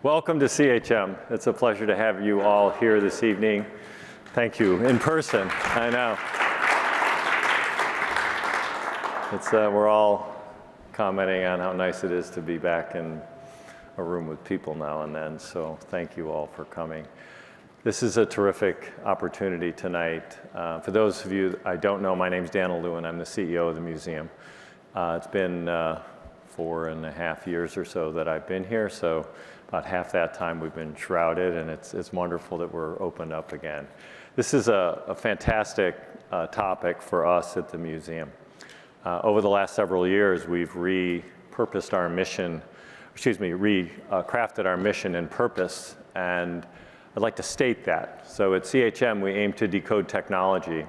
Welcome to CHM. It's a pleasure to have you all here this evening. Thank you, in person, I know. We're all commenting on how nice it is to be back in a room with people now and then, so thank you all for coming. This is a terrific opportunity tonight. For those of you I don't know, my name's Dan Lewin. I'm the CEO of the museum. It's been 4.5 years or so that I've been here, so about half that time we've been shrouded, and it's wonderful that we're opened up again. This is a fantastic topic for us at the museum. Over the last several years, we've crafted our mission and purpose, and I'd like to state that. So at CHM, we aim to decode technology,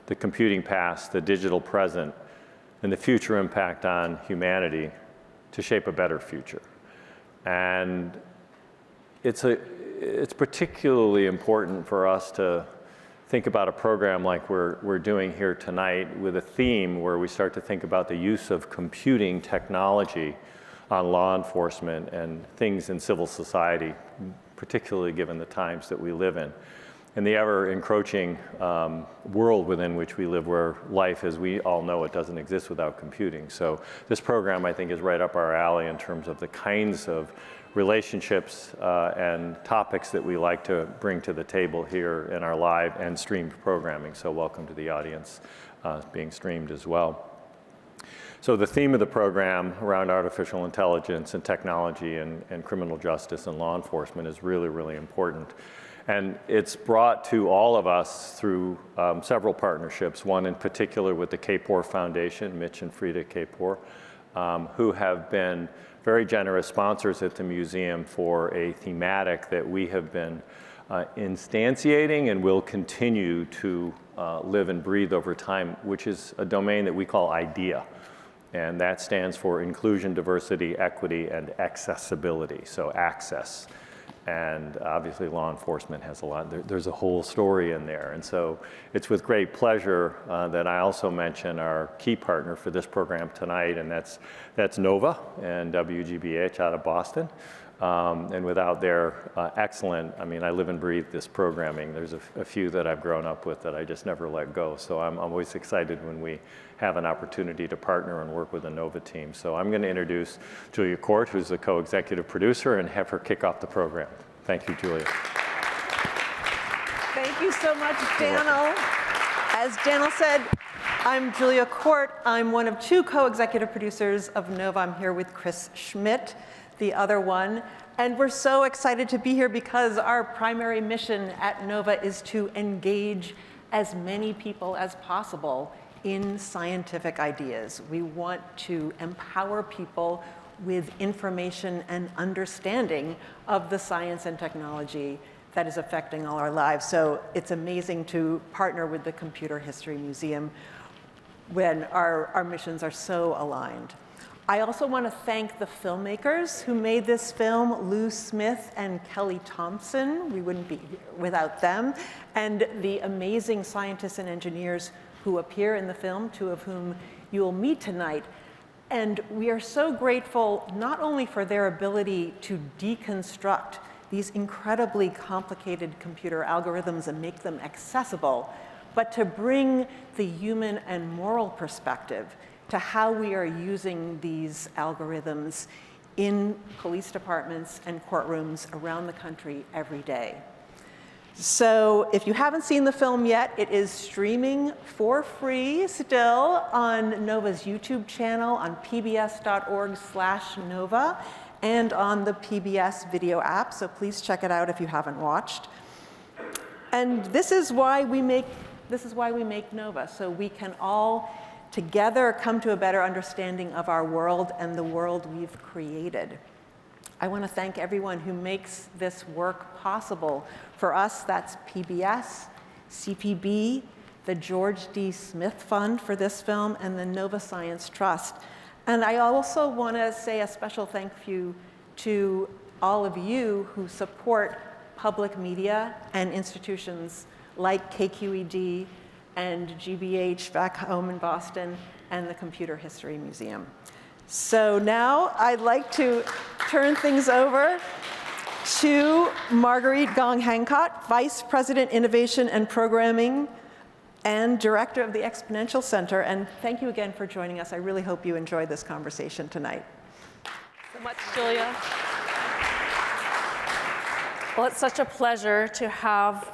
the computing past, the digital present, and the future impact on humanity to shape a better future. And it's particularly important for us to think about a program like we're doing here tonight with a theme where we start to think about the use of computing technology on law enforcement and things in civil society, particularly given the times that we live in. And the ever-encroaching world within which we live, where life, as we all know it, doesn't exist without computing. So this program, I think, is right up our alley in terms of the kinds of relationships and topics that we like to bring to the table here in our live and streamed programming. So welcome to the audience being streamed as well. So the theme of the program around artificial intelligence and technology and criminal justice and law enforcement is really, really important. And it's brought to all of us through several partnerships, one in particular with the Kapor Foundation, Mitch and Frida Kapor, who have been very generous sponsors at the museum for a thematic that we have been instantiating and will continue to live and breathe over time, which is a domain that we call IDEA. And that stands for inclusion, diversity, equity, and accessibility, so access. And obviously law enforcement has a lot, there's a whole story in there. And so it's with great pleasure that I also mention our key partner for this program tonight, and that's NOVA and WGBH out of Boston. And without their excellent, I mean, I live and breathe this programming. There's a few that I've grown up with that I just never let go. So I'm always excited when we have an opportunity to partner and work with the NOVA team. So I'm going to introduce Julia Court, who's the co-executive producer, and have her kick off the program. Thank you, Julia. Thank you so much, Daniel. As Daniel said, I'm Julia Court. I'm one of two co-executive producers of NOVA. I'm here with Chris Schmidt, the other one. And we're so excited to be here because our primary mission at NOVA is to engage as many people as possible in scientific ideas. We want to empower people with information and understanding of the science and technology that is affecting all our lives. So it's amazing to partner with the Computer History Museum when our missions are so aligned. I also want to thank the filmmakers who made this film, Lou Smith and Kelly Thompson. We wouldn't be here without them. And the amazing scientists and engineers who appear in the film, two of whom you will meet tonight. And we are so grateful not only for their ability to deconstruct these incredibly complicated computer algorithms and make them accessible, but to bring the human and moral perspective to how we are using these algorithms in police departments and courtrooms around the country every day. So if you haven't seen the film yet, it is streaming for free still on NOVA's YouTube channel on pbs.org/NOVA and on the PBS Video App, so please check it out if you haven't watched. And this is why we make NOVA, so we can all together come to a better understanding of our world and the world we've created. I want to thank everyone who makes this work possible. For us, that's PBS, CPB, the George D. Smith Fund for this film, and the Nova Science Trust. And I also want to say a special thank you to all of you who support public media and institutions like KQED and GBH back home in Boston and the Computer History Museum. So now I'd like to turn things over to Marguerite Gong-Hancock, Vice President, Innovation and Programming, and Director of the Exponential Center. And thank you again for joining us. I really hope you enjoyed this conversation tonight. So much, Julia. Well, it's such a pleasure to have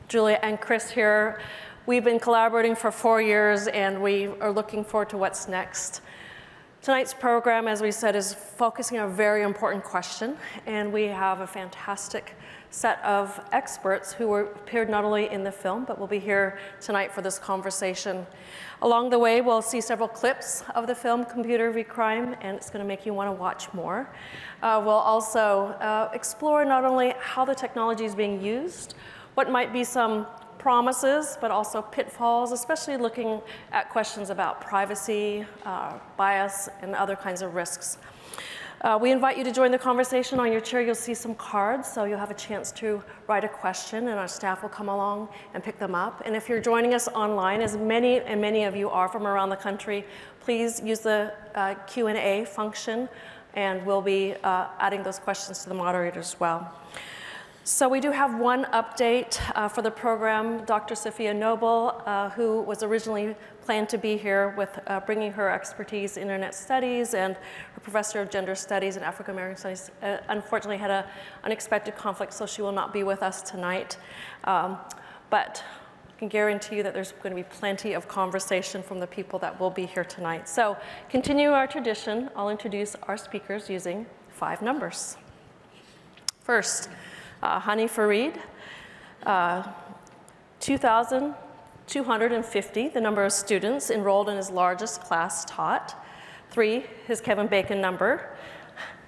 Julia and Chris here. We've been collaborating for 4 years, and we are looking forward to what's next. Tonight's program, as we said, is focusing on a very important question, and we have a fantastic set of experts who appeared not only in the film, but will be here tonight for this conversation. Along the way, we'll see several clips of the film Computer v. Crime, and it's going to make you want to watch more. We'll also explore not only how the technology is being used, what might be some promises, but also pitfalls, especially looking at questions about privacy, bias, and other kinds of risks. We invite you to join the conversation. On your chair, you'll see some cards, so you'll have a chance to write a question, and our staff will come along and pick them up. And if you're joining us online, as many of you are from around the country, please use the Q&A function, and we'll be adding those questions to the moderator as well. So we do have one update for the program. Dr. Sophia Noble, who was originally planned to be here with bringing her expertise in internet studies and her professor of gender studies and African American studies, unfortunately had an unexpected conflict, so she will not be with us tonight. But I can guarantee you that there's going to be plenty of conversation from the people that will be here tonight. So continue our tradition. I'll introduce our speakers using 5 numbers. First, Hani Farid, 2,250, the number of students enrolled in his largest class taught. 3, his Kevin Bacon number.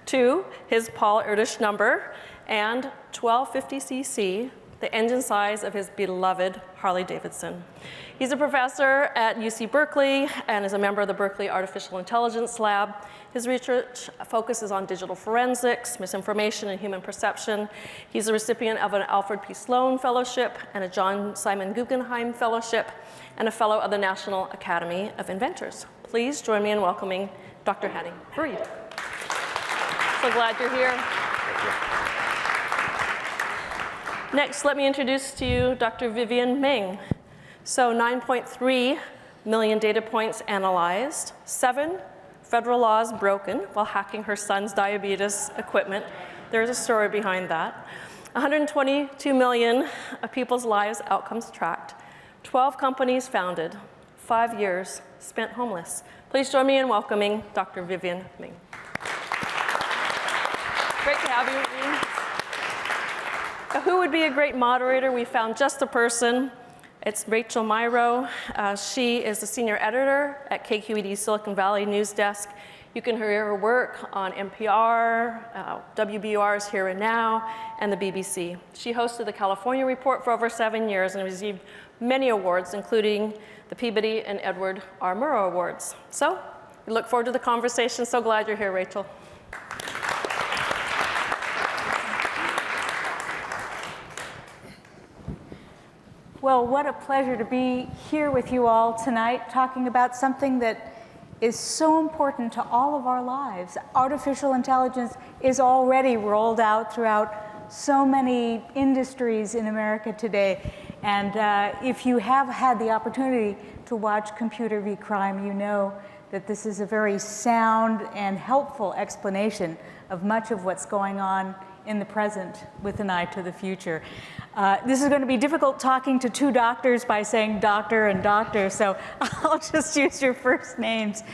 2, his Paul Erdős number. And 1250 cc, the engine size of his beloved Harley Davidson. He's a professor at UC Berkeley and is a member of the Berkeley Artificial Intelligence Lab. His research focuses on digital forensics, misinformation, and human perception. He's a recipient of an Alfred P. Sloan Fellowship and a John Simon Guggenheim Fellowship, and a fellow of the National Academy of Inventors. Please join me in welcoming Dr. Hani Farid. So glad you're here. Next, let me introduce to you Dr. Vivian Meng. So 9.3 million data points analyzed, 7 federal laws broken while hacking her son's diabetes equipment. There's a story behind that. 122 million people's lives outcomes tracked, 12 companies founded, 5 years spent homeless. Please join me in welcoming Dr. Vivian Meng. Great to have you. Who would be a great moderator? We found just the person. It's Rachel Myrow. She is the senior editor at KQED's Silicon Valley News Desk. You can hear her work on NPR, WBUR's Here and Now, and the BBC. She hosted the California Report for over 7 years and received many awards, including the Peabody and Edward R. Murrow Awards. So we look forward to the conversation. So glad you're here, Rachel. Well, what a pleasure to be here with you all tonight, talking about something that is so important to all of our lives. Artificial intelligence is already rolled out throughout so many industries in America today. And if you have had the opportunity to watch Computer v. Crime, you know that this is a very sound and helpful explanation of much of what's going on in the present with an eye to the future. This is going to be difficult talking to 2 doctors by saying doctor and doctor, so I'll just use your first names.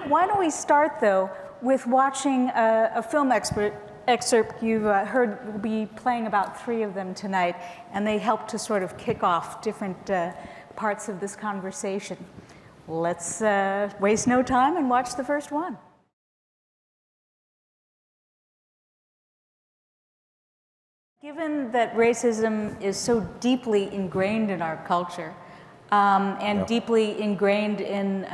Why don't we start, though, with watching a film excerpt you've heard. We'll be playing about 3 of them tonight, and they help to sort of kick off different parts of this conversation. Let's waste no time and watch the first one. Given that racism is so deeply ingrained in our culture and deeply ingrained in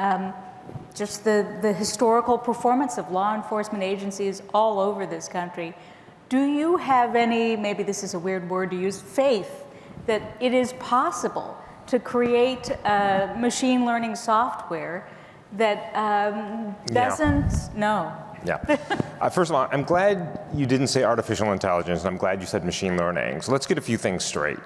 just the historical performance of law enforcement agencies all over this country, do you have any, maybe this is a weird word to use, faith that it is possible to create machine learning software that doesn't, no. Yeah. First of all, I'm glad you didn't say artificial intelligence, and I'm glad you said machine learning. So let's get a few things straight.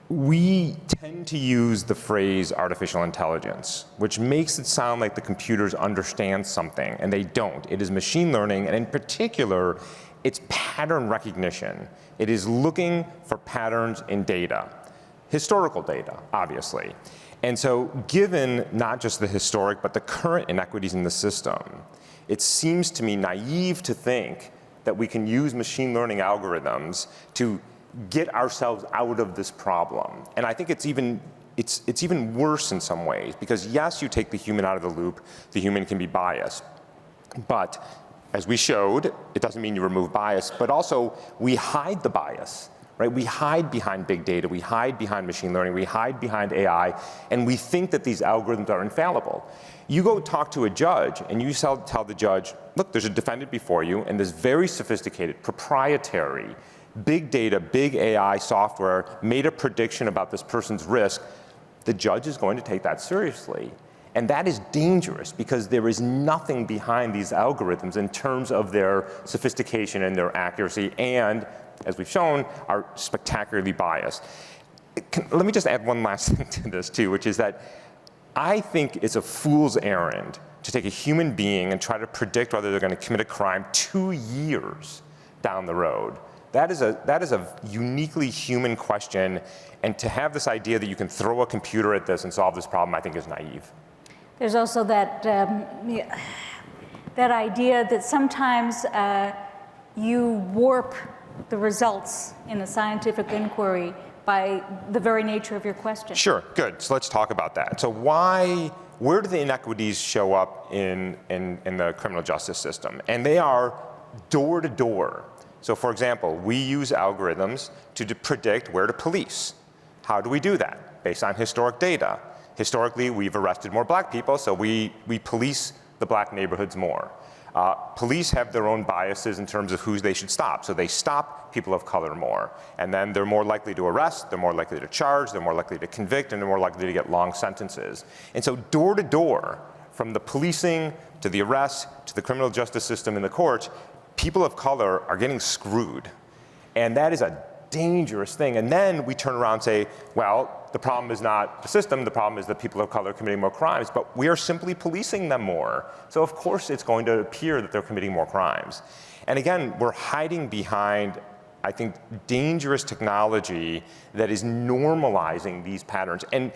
We tend to use the phrase artificial intelligence, which makes it sound like the computers understand something, and they don't. It is machine learning, and in particular, it's pattern recognition. It is looking for patterns in data, historical data, obviously. And so given not just the historic, but the current inequities in the system, it seems to me naive to think that we can use machine learning algorithms to get ourselves out of this problem. And I think it's even worse in some ways, because yes, you take the human out of the loop, the human can be biased. But as we showed, it doesn't mean you remove bias, but also we hide the bias, right? We hide behind big data, we hide behind machine learning, we hide behind AI, and we think that these algorithms are infallible. You go talk to a judge and you tell the judge, look, there's a defendant before you and this very sophisticated, proprietary, big data, big AI software made a prediction about this person's risk. The judge is going to take that seriously. And that is dangerous because there is nothing behind these algorithms in terms of their sophistication and their accuracy, and as we've shown, are spectacularly biased. Let me just add one last thing to this too, which is that I think it's a fool's errand to take a human being and try to predict whether they're going to commit a crime 2 years down the road. That is a uniquely human question, and to have this idea that you can throw a computer at this and solve this problem, I think is naive. There's also that, that idea that sometimes you warp the results in a scientific inquiry by the very nature of your question. Sure, good. So let's talk about that. So where do the inequities show up in the criminal justice system? And they are door to door. So for example, we use algorithms to predict where to police. How do we do that? Based on historic data. Historically, we've arrested more black people, so we police the black neighborhoods more. Police have their own biases in terms of who they should stop, so they stop people of color more. And then they're more likely to arrest, they're more likely to charge, they're more likely to convict, and they're more likely to get long sentences. And so door to door, from the policing to the arrest to the criminal justice system in the courts, people of color are getting screwed. And that is a dangerous thing. And then we turn around and say, well, the problem is not the system, the problem is that people of color are committing more crimes, but we are simply policing them more. So of course it's going to appear that they're committing more crimes. And again, we're hiding behind, I think, dangerous technology that is normalizing these patterns. And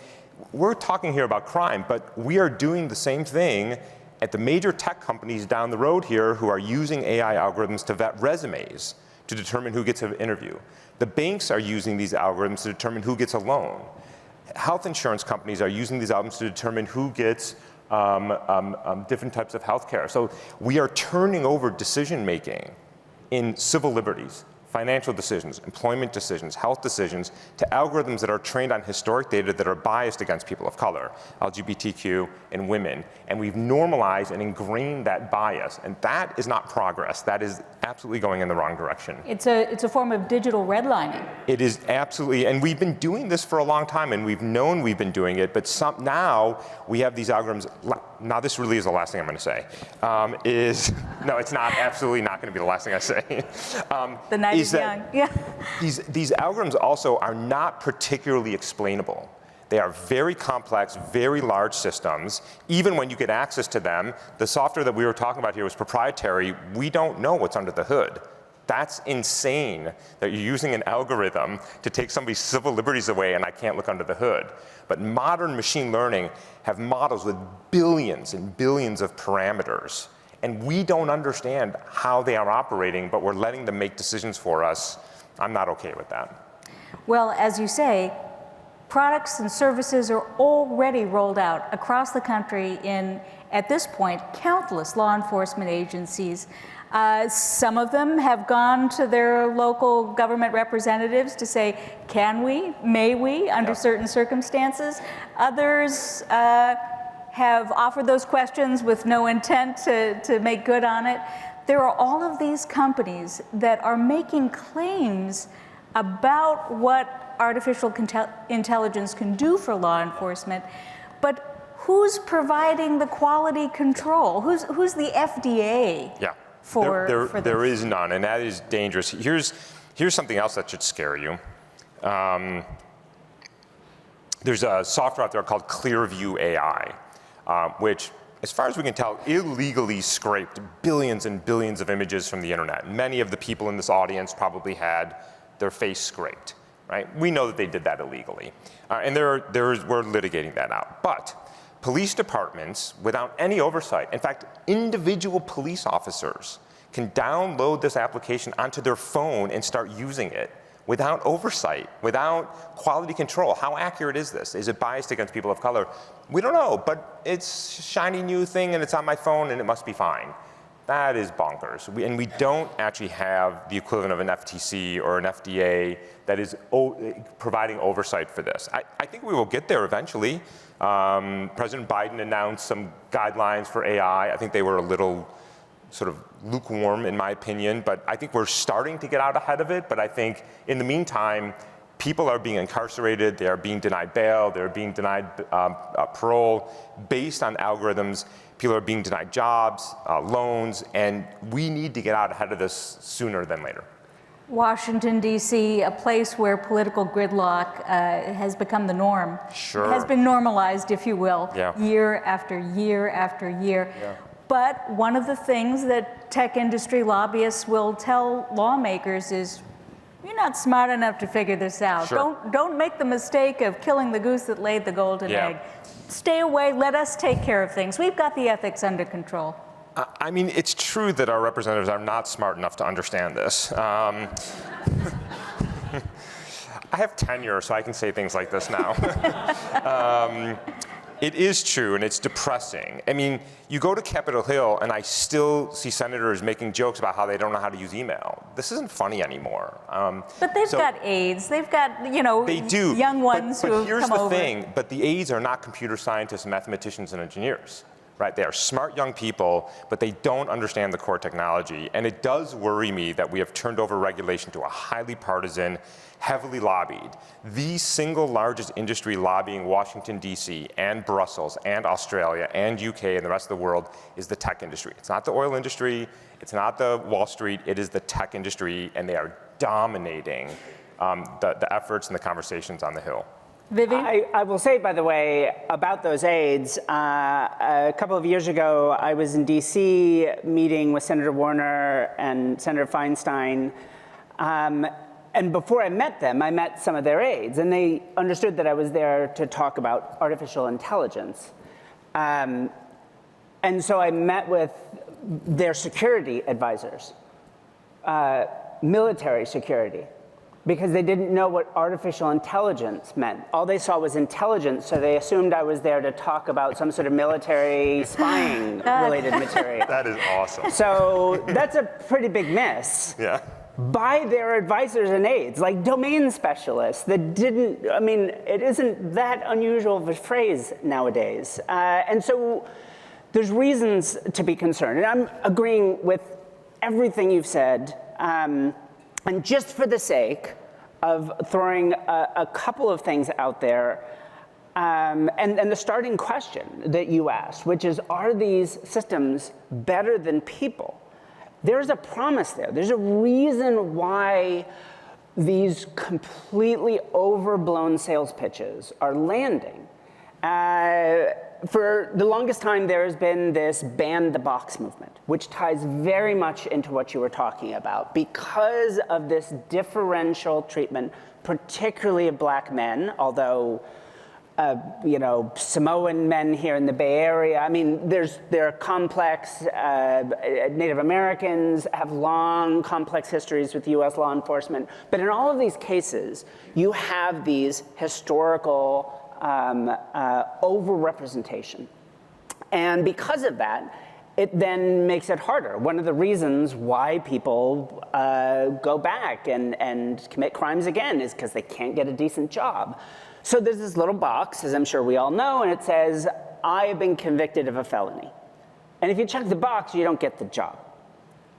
we're talking here about crime, but we are doing the same thing at the major tech companies down the road here who are using AI algorithms to vet resumes to determine who gets an interview. The banks are using these algorithms to determine who gets a loan. Health insurance companies are using these algorithms to determine who gets different types of health care. So we are turning over decision making in civil liberties, financial decisions, employment decisions, health decisions, to algorithms that are trained on historic data that are biased against people of color, LGBTQ, and women. And we've normalized and ingrained that bias. And that is not progress. That is absolutely going in the wrong direction. It's a form of digital redlining. It is absolutely, and we've been doing this for a long time, and we've known we've been doing it, but now we have these algorithms. Now this really is the last thing I'm going to say. No, it's not, absolutely not going to be the last thing I say. The night is young. Yeah. These algorithms also are not particularly explainable. They are very complex, very large systems. Even when you get access to them, the software that we were talking about here was proprietary. We don't know what's under the hood. That's insane that you're using an algorithm to take somebody's civil liberties away and I can't look under the hood. But modern machine learning have models with billions and billions of parameters. And we don't understand how they are operating, but we're letting them make decisions for us. I'm not okay with that. Well, as you say, products and services are already rolled out across the country in, at this point, countless law enforcement agencies. Some of them have gone to their local government representatives to say, can we, may we, under certain circumstances. Others have offered those questions with no intent to make good on it. There are all of these companies that are making claims about what artificial intelligence can do for law enforcement, but who's providing the quality control? Who's the FDA? Yeah. For there is none, and that is dangerous. Here's something else that should scare you. There's a software out there called Clearview AI, which, as far as we can tell, illegally scraped billions and billions of images from the internet. Many of the people in this audience probably had their face scraped, right? We know that they did that illegally, and we're litigating that out. But police departments, without any oversight, in fact, individual police officers can download this application onto their phone and start using it without oversight, without quality control. How accurate is this? Is it biased against people of color? We don't know, but it's a shiny new thing and it's on my phone and it must be fine. That is bonkers. And we don't actually have the equivalent of an FTC or an FDA that is providing oversight for this. I think we will get there eventually. President Biden announced some guidelines for AI. I think they were a little sort of lukewarm, in my opinion, but I think we're starting to get out ahead of it. But I think in the meantime, people are being incarcerated, they are being denied bail, they're being denied parole based on algorithms. People are being denied jobs, loans, and we need to get out ahead of this sooner than later. Washington, D.C., a place where political gridlock has become the norm. Sure. Has been normalized, if you will, Yeah. year after year after year. Yeah. But one of the things that tech industry lobbyists will tell lawmakers is, you're not smart enough to figure this out. Sure. Don't make the mistake of killing the goose that laid the golden Yeah. egg. Stay away, let us take care of things. We've got the ethics under control. I mean, it's true that our representatives are not smart enough to understand this. I have tenure, so I can say things like this now. It is true, and it's depressing. I mean, you go to Capitol Hill, and I still see senators making jokes about how they don't know how to use email. This isn't funny anymore. But they've got aides. They've got, They do. young ones who have come over. But here's the thing. But the aides are not computer scientists, mathematicians, and engineers. Right? They are smart young people, but they don't understand the core technology. And it does worry me that we have turned over regulation to a highly partisan, heavily lobbied, the single largest industry lobbying Washington, D.C., and Brussels, and Australia, and UK, and the rest of the world is the tech industry. It's not the oil industry, it's not the Wall Street, it is the tech industry, and they are dominating the efforts and the conversations on the Hill. Vivi? I will say, by the way, about those aides, a couple of years ago, I was in D.C. meeting with Senator Warner and Senator Feinstein. And before I met them, I met some of their aides, and they understood that I was there to talk about artificial intelligence. And so I met with their security advisors, military security, because they didn't know what artificial intelligence meant. All they saw was intelligence, so they assumed I was there to talk about some sort of military spying-related material. That is awesome. So that's a pretty big miss. Yeah. By their advisors and aides, like domain specialists that didn't, I mean, it isn't that unusual of a phrase nowadays. And so there's reasons to be concerned. And I'm agreeing with everything you've said. And just for the sake of throwing a couple of things out there, and the starting question that you asked, which is, are these systems better than people? There's a promise there. There's a reason why these completely overblown sales pitches are landing. For the longest time, there has been this ban the box movement, which ties very much into what you were talking about. Because of this differential treatment, particularly of black men, although Samoan men here in the Bay Area. I mean, there are complex, Native Americans have long, complex histories with US law enforcement. But in all of these cases, you have these historical overrepresentation. And because of that, it then makes it harder. One of the reasons why people go back and commit crimes again is because they can't get a decent job. So there's this little box, as I'm sure we all know, and it says, I have been convicted of a felony. And if you check the box, you don't get the job.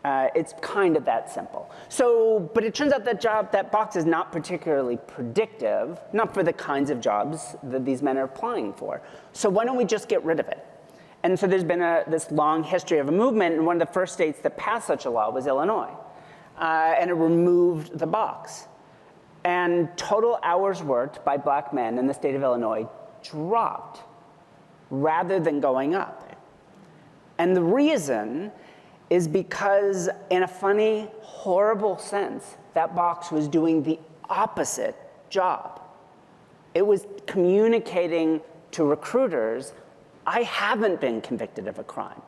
It's kind of that simple. So, but it turns out that box is not particularly predictive, not for the kinds of jobs that these men are applying for. So why don't we just get rid of it? And so there's been this long history of a movement, and one of the first states that passed such a law was Illinois. And it removed the box. And total hours worked by black men in the state of Illinois dropped rather than going up. And the reason is because, in a funny, horrible sense, that box was doing the opposite job. It was communicating to recruiters, I haven't been convicted of a crime,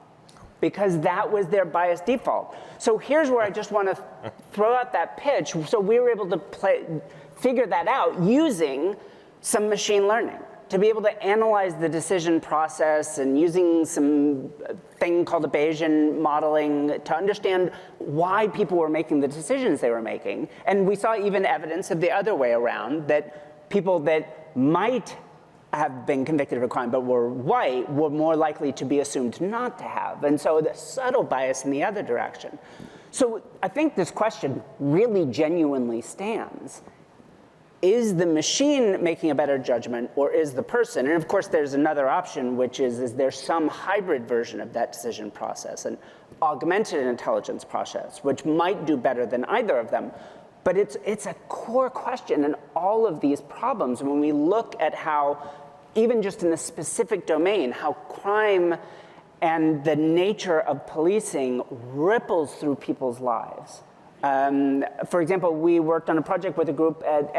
because that was their bias default. So here's where I just want to throw out that pitch. So we were able to figure that out using some machine learning, to be able to analyze the decision process and using some thing called a Bayesian modeling to understand why people were making the decisions they were making. And we saw even evidence of the other way around, that people that might have been convicted of a crime but were white were more likely to be assumed not to have. And so the subtle bias in the other direction. So I think this question really genuinely stands. Is the machine making a better judgment, or is the person? And of course, there's another option, which is there some hybrid version of that decision process, an augmented intelligence process, which might do better than either of them. But it's a core question in all of these problems when we look at how, even just in the specific domain, how crime and the nature of policing ripples through people's lives. For example, we worked on a project with a group at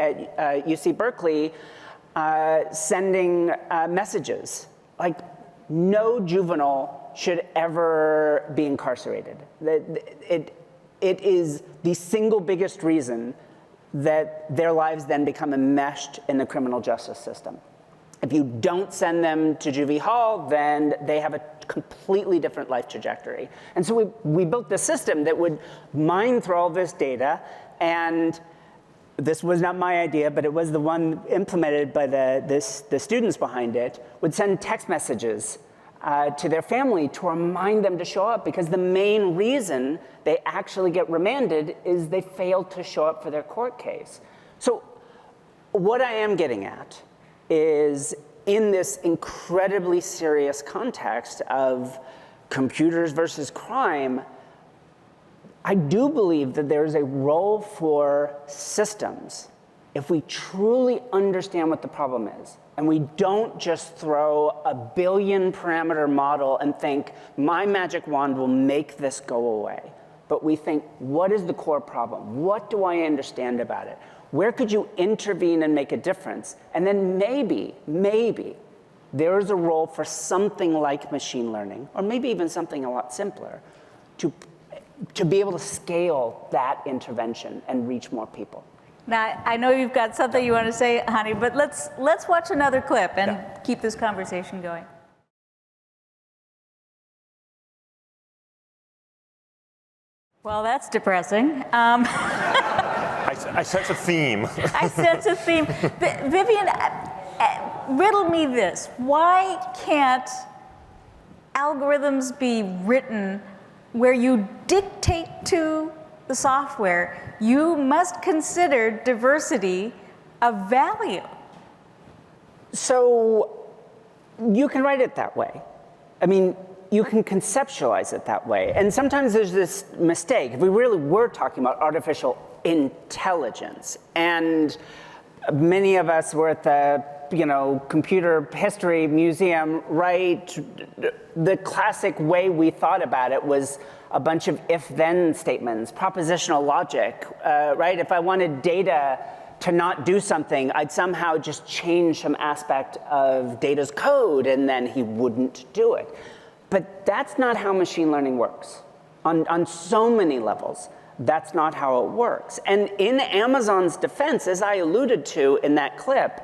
UC Berkeley sending messages. Like, no juvenile should ever be incarcerated. It is the single biggest reason that their lives then become enmeshed in the criminal justice system. If you don't send them to juvie hall, then they have a completely different life trajectory. And so we built this system that would mine through all this data, and this was not my idea, but it was the one implemented by the students behind it, would send text messages to their family to remind them to show up, because the main reason they actually get remanded is they failed to show up for their court case. So what I am getting at is, in this incredibly serious context of computers versus crime, I do believe that there's a role for systems if we truly understand what the problem is. And we don't just throw a 1 billion parameter model and think, my magic wand will make this go away. But we think, what is the core problem? What do I understand about it? Where could you intervene and make a difference? And then maybe there is a role for something like machine learning, or maybe even something a lot simpler, to be able to scale that intervention and reach more people. Now, I know you've got something you want to say, Hani, but let's watch another clip and keep this conversation going. Well, that's depressing. I sense a theme. I sense a theme. Vivian, riddle me this. Why can't algorithms be written where you dictate to the software, you must consider diversity of value? So you can write it that way. I mean, you can conceptualize it that way. And sometimes there's this mistake. If we really were talking about artificial intelligence, and many of us were at the Computer History Museum, right? The classic way we thought about it was a bunch of if-then statements, propositional logic, right? If I wanted data to not do something, I'd somehow just change some aspect of Data's code, and then he wouldn't do it. But that's not how machine learning works. On so many levels, that's not how it works. And in Amazon's defense, as I alluded to in that clip,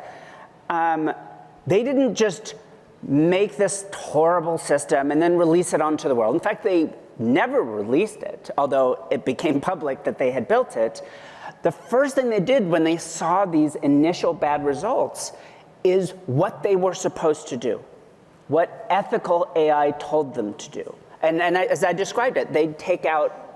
they didn't just make this horrible system and then release it onto the world. In fact, they never released it, although it became public that they had built it. The first thing they did when they saw these initial bad results is what they were supposed to do, what ethical AI told them to do. And as I described it, they'd take out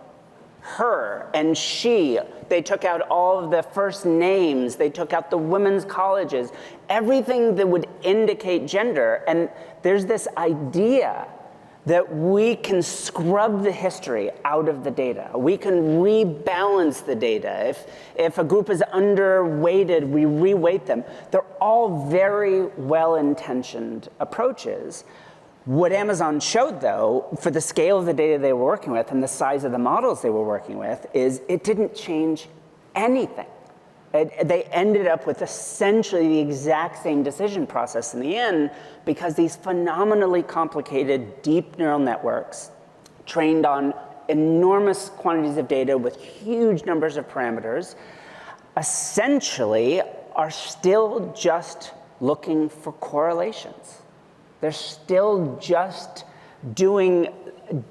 her and she. They took out all of the first names. They took out the women's colleges, everything that would indicate gender. And there's this idea that we can scrub the history out of the data. We can rebalance the data. If a group is underweighted, we reweight them. They're all very well-intentioned approaches. What Amazon showed, though, for the scale of the data they were working with and the size of the models they were working with, is it didn't change anything. They ended up with essentially the exact same decision process in the end, because these phenomenally complicated deep neural networks trained on enormous quantities of data with huge numbers of parameters essentially are still just looking for correlations. They're still just doing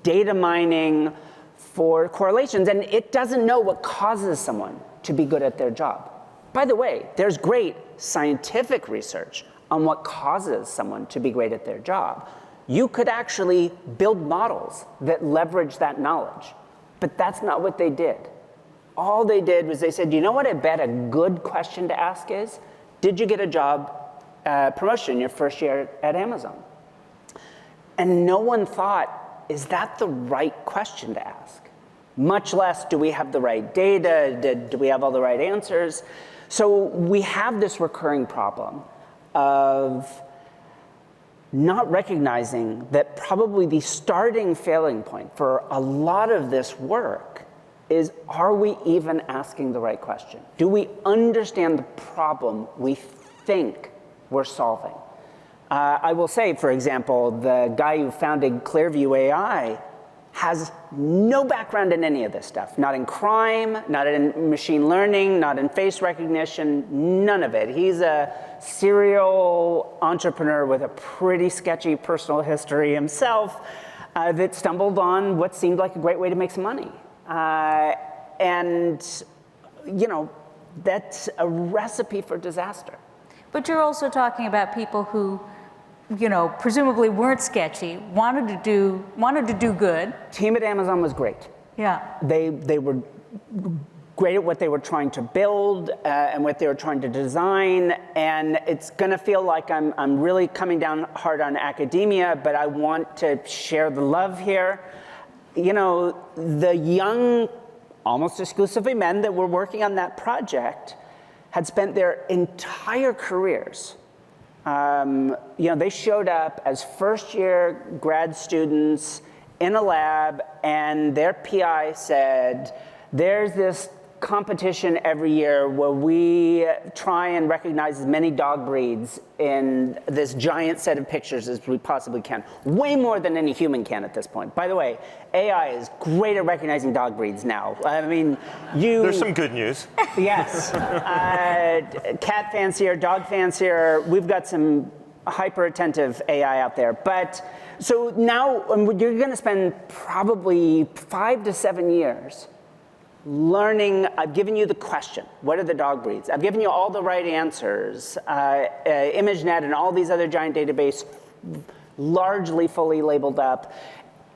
data mining for correlations, and it doesn't know what causes someone to be good at their job. By the way, there's great scientific research on what causes someone to be great at their job. You could actually build models that leverage that knowledge, but that's not what they did. All they did was they said, you know what I bet a good question to ask is, did you get a job promotion your first year at Amazon? And no one thought, is that the right question to ask? Much less, do we have the right data? Do we have all the right answers? So we have this recurring problem of not recognizing that probably the starting failing point for a lot of this work is, are we even asking the right question? Do we understand the problem we think we're solving? I will say, for example, the guy who founded Clearview AI has no background in any of this stuff. Not in crime, not in machine learning, not in face recognition, none of it. He's a serial entrepreneur with a pretty sketchy personal history himself that stumbled on what seemed like a great way to make some money. And, you know, that's a recipe for disaster. But you're also talking about people who, you know, presumably weren't sketchy, wanted to do good. Team at Amazon was great. Yeah. They were great at what they were trying to build and what they were trying to design. And it's going to feel like I'm really coming down hard on academia, but I want to share the love here. You know, the young, almost exclusively men that were working on that project had spent their entire careers. You know, they showed up as first-year grad students in a lab, and their PI said, there's this competition every year where we try and recognize as many dog breeds in this giant set of pictures as we possibly can. Way more than any human can at this point. By the way, AI is great at recognizing dog breeds now. I mean, There's some good news. Yes. Cat fancier, dog fancier. We've got some hyper-attentive AI out there. But so now you're going to spend probably 5 to 7 years learning. I've given you the question, what are the dog breeds? I've given you all the right answers. ImageNet and all these other giant databases, largely fully labeled up.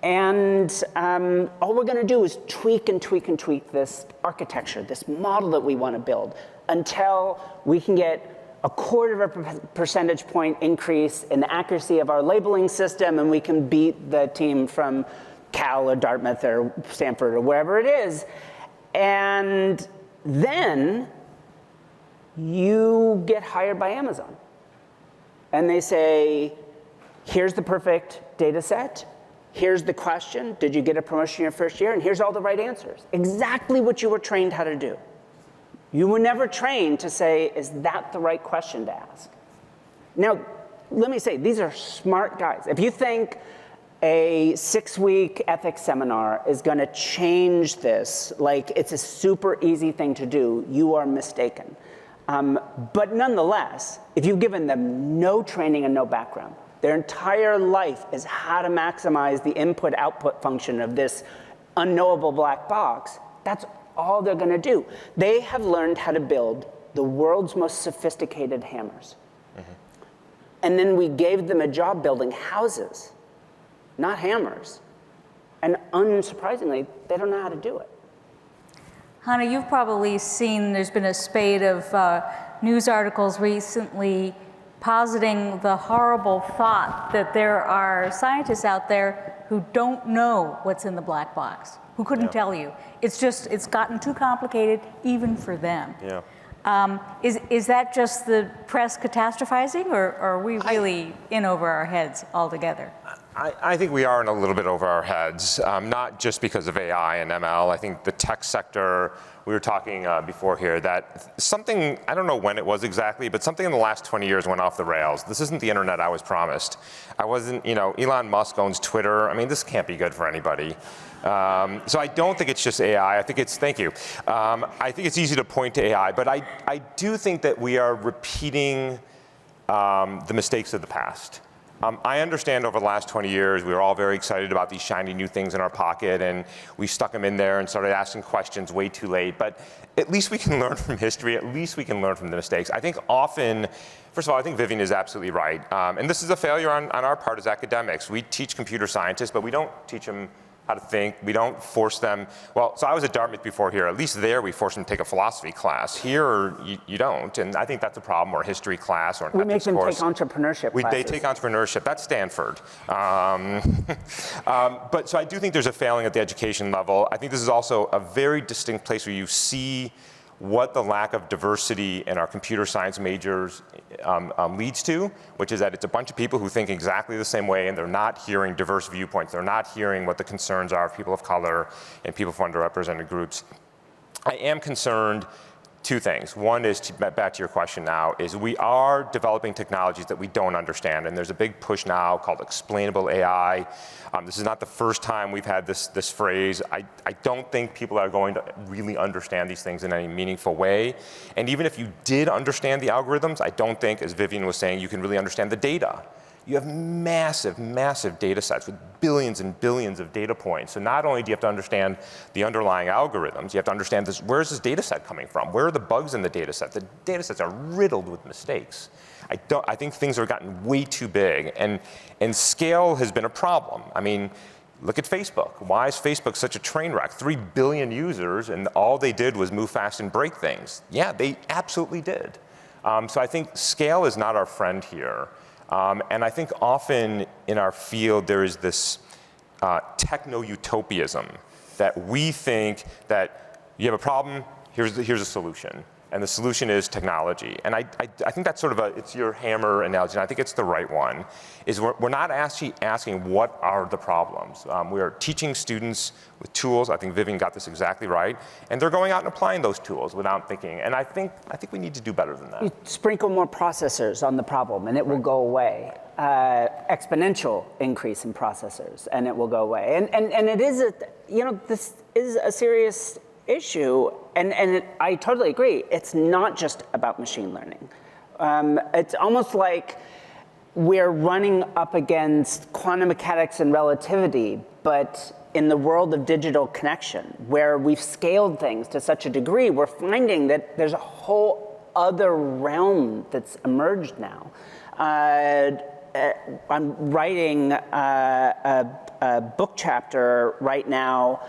And all we're going to do is tweak and tweak and tweak this architecture, this model that we want to build, until we can get a 1/4 percentage point increase in the accuracy of our labeling system, and we can beat the team from Cal or Dartmouth or Stanford or wherever it is. And then you get hired by Amazon. And they say, here's the perfect data set. Here's the question, did you get a promotion your first year? And here's all the right answers. Exactly what you were trained how to do. You were never trained to say, is that the right question to ask? Now, let me say, these are smart guys. If you think a 6-week ethics seminar is going to change this, like it's a super easy thing to do, you are mistaken. But nonetheless, if you've given them no training and no background, their entire life is how to maximize the input-output function of this unknowable black box, that's all they're going to do. They have learned how to build the world's most sophisticated hammers. Mm-hmm. And then we gave them a job building houses, not hammers. And unsurprisingly, they don't know how to do it. Hannah, you've probably seen there's been a spate of news articles recently positing the horrible thought that there are scientists out there who don't know what's in the black box, who couldn't tell you. It's gotten too complicated even for them. Yeah. Is that just the press catastrophizing, or are we really in over our heads altogether? I think we are in a little bit over our heads, not just because of AI and ML. I think the tech sector, we were talking before here, that something, I don't know when it was exactly, but something in the last 20 years went off the rails. This isn't the internet I was promised. I wasn't, Elon Musk owns Twitter. I mean, this can't be good for anybody. So I don't think it's just AI. I think it's, thank you. I think it's easy to point to AI, but I do think that we are repeating the mistakes of the past. I understand over the last 20 years, we were all very excited about these shiny new things in our pocket, and we stuck them in there and started asking questions way too late. But at least we can learn from history. At least we can learn from the mistakes. I think often, first of all, I think Vivian is absolutely right. And this is a failure on our part as academics. We teach computer scientists, but we don't teach them how to think. We don't force them. Well, so I was at Dartmouth before here. At least there we force them to take a philosophy class. Here you don't, and I think that's a problem, or a history class, or an ethics course. We make them take entrepreneurship classes. They take entrepreneurship. That's Stanford. But so I do think there's a failing at the education level. I think this is also a very distinct place where you see what the lack of diversity in our computer science majors leads to, which is that it's a bunch of people who think exactly the same way, and they're not hearing diverse viewpoints. They're not hearing what the concerns are of people of color and people from underrepresented groups. I am concerned two things. One is, back to your question now, is we are developing technologies that we don't understand, and there's a big push now called explainable AI. This is not the first time we've had this phrase. I don't think people are going to really understand these things in any meaningful way. And even if you did understand the algorithms, I don't think, as Vivian was saying, you can really understand the data. You have massive, massive data sets with billions and billions of data points. So not only do you have to understand the underlying algorithms, you have to understand this, where's this data set coming from? Where are the bugs in the data set? The data sets are riddled with mistakes. I think things have gotten way too big, and scale has been a problem. I mean, look at Facebook. Why is Facebook such a train wreck? 3 billion users, and all they did was move fast and break things. Yeah, they absolutely did. So I think scale is not our friend here. And I think often in our field there is this techno-utopianism that we think that you have a problem, here's a solution. And the solution is technology. And I think that's sort of it's your hammer analogy, and I think it's the right one, is we're not actually asking what are the problems. We are teaching students with tools. I think Vivian got this exactly right. And they're going out and applying those tools without thinking. And I think we need to do better than that. You sprinkle more processors on the problem and it will go away. Exponential increase in processors and it will go away. And it is, this is a serious issue, and I totally agree. It's not just about machine learning. It's almost like we're running up against quantum mechanics and relativity, but in the world of digital connection, where we've scaled things to such a degree, we're finding that there's a whole other realm that's emerged now. I'm writing a book chapter right now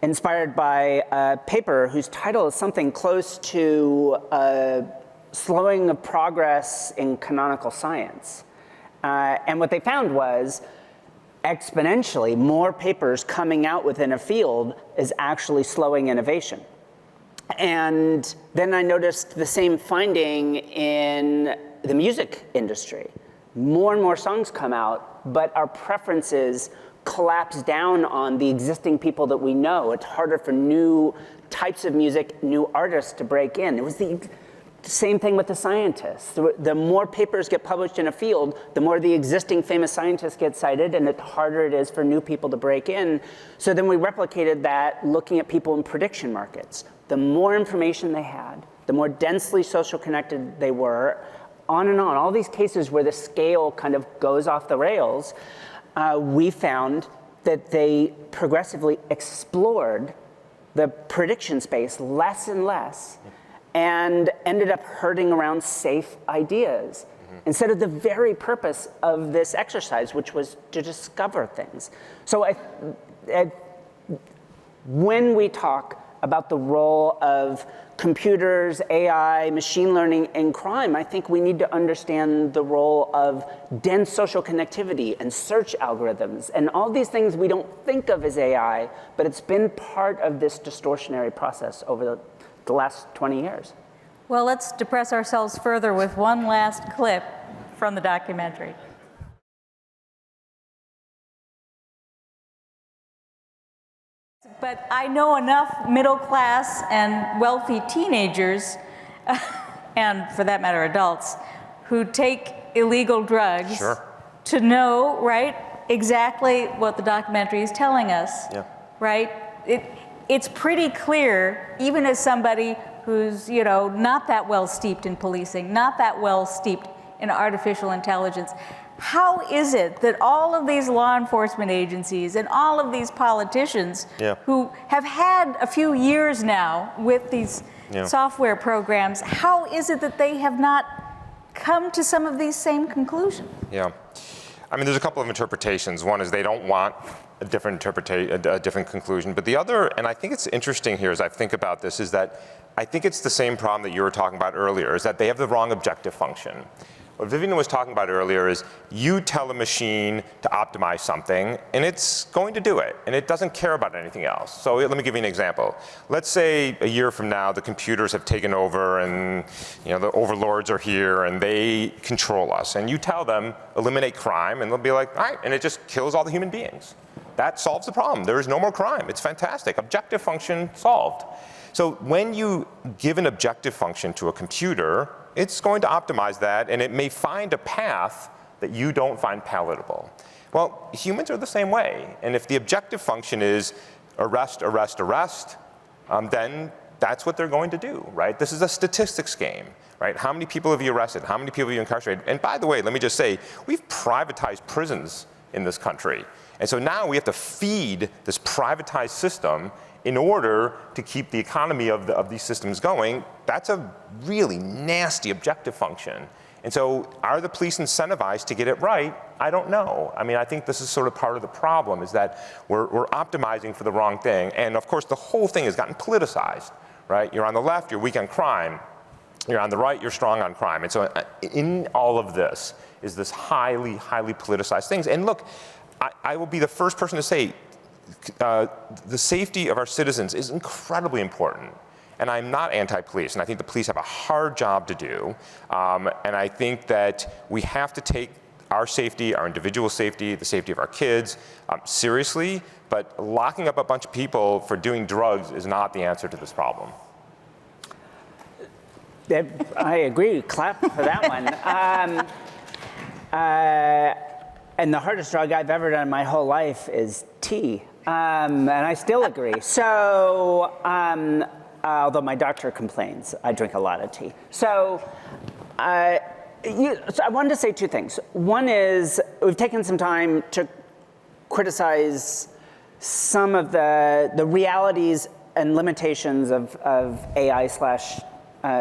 inspired by a paper whose title is something close to slowing of progress in canonical science. And what they found was exponentially more papers coming out within a field is actually slowing innovation. And then I noticed the same finding in the music industry. More and more songs come out, but our preferences collapse down on the existing people that we know. It's harder for new types of music, new artists to break in. It was the same thing with the scientists. The more papers get published in a field, the more the existing famous scientists get cited, and the harder it is for new people to break in. So then we replicated that looking at people in prediction markets. The more information they had, the more densely social connected they were, on and on. All these cases where the scale kind of goes off the rails, we found that they progressively explored the prediction space less and less and ended up herding around safe ideas instead of the very purpose of this exercise, which was to discover things. So when we talk about the role of computers, AI, machine learning in crime, I think we need to understand the role of dense social connectivity and search algorithms and all these things we don't think of as AI, but it's been part of this distortionary process over the last 20 years. Well, let's depress ourselves further with one last clip from the documentary. But I know enough middle class and wealthy teenagers, and for that matter adults, who take illegal drugs to know, right, exactly what the documentary is telling us, right? It's pretty clear, even as somebody who's, you know, not that well steeped in policing, not that well steeped in artificial intelligence. How is it that all of these law enforcement agencies and all of these politicians who have had a few years now with these software programs, how is it that they have not come to some of these same conclusions? Yeah. I mean, there's a couple of interpretations. One is they don't want a different conclusion. But the other, and I think it's interesting here as I think about this, is that I think it's the same problem that you were talking about earlier, is that they have the wrong objective function. What Vivian was talking about earlier is you tell a machine to optimize something, and it's going to do it, and it doesn't care about anything else. So let me give you an example. Let's say a year from now, the computers have taken over, and the overlords are here, and they control us. And you tell them, eliminate crime, and they'll be like, all right, and it just kills all the human beings. That solves the problem. There is no more crime. It's fantastic. Objective function solved. So when you give an objective function to a computer, it's going to optimize that, and it may find a path that you don't find palatable. Well, humans are the same way. And if the objective function is arrest, arrest, arrest, then that's what they're going to do, right? This is a statistics game, right? How many people have you arrested? How many people have you incarcerated? And by the way, let me just say, we've privatized prisons in this country. And so now we have to feed this privatized system in order to keep the economy of these systems going. That's a really nasty objective function. And so are the police incentivized to get it right? I don't know. I mean, I think this is sort of part of the problem, is that we're optimizing for the wrong thing. And of course, the whole thing has gotten politicized, right? You're on the left, you're weak on crime. You're on the right, you're strong on crime. And so in all of this is this highly, highly politicized things. And look, I will be the first person to say, the safety of our citizens is incredibly important. And I'm not anti-police, and I think the police have a hard job to do. And I think that we have to take our safety, our individual safety, the safety of our kids, seriously, but locking up a bunch of people for doing drugs is not the answer to this problem. I agree, clap for that one. And the hardest drug I've ever done in my whole life is tea. And I still agree. So, although my doctor complains, I drink a lot of tea. So, so I wanted to say two things. One is, we've taken some time to criticize some of the realities and limitations of AI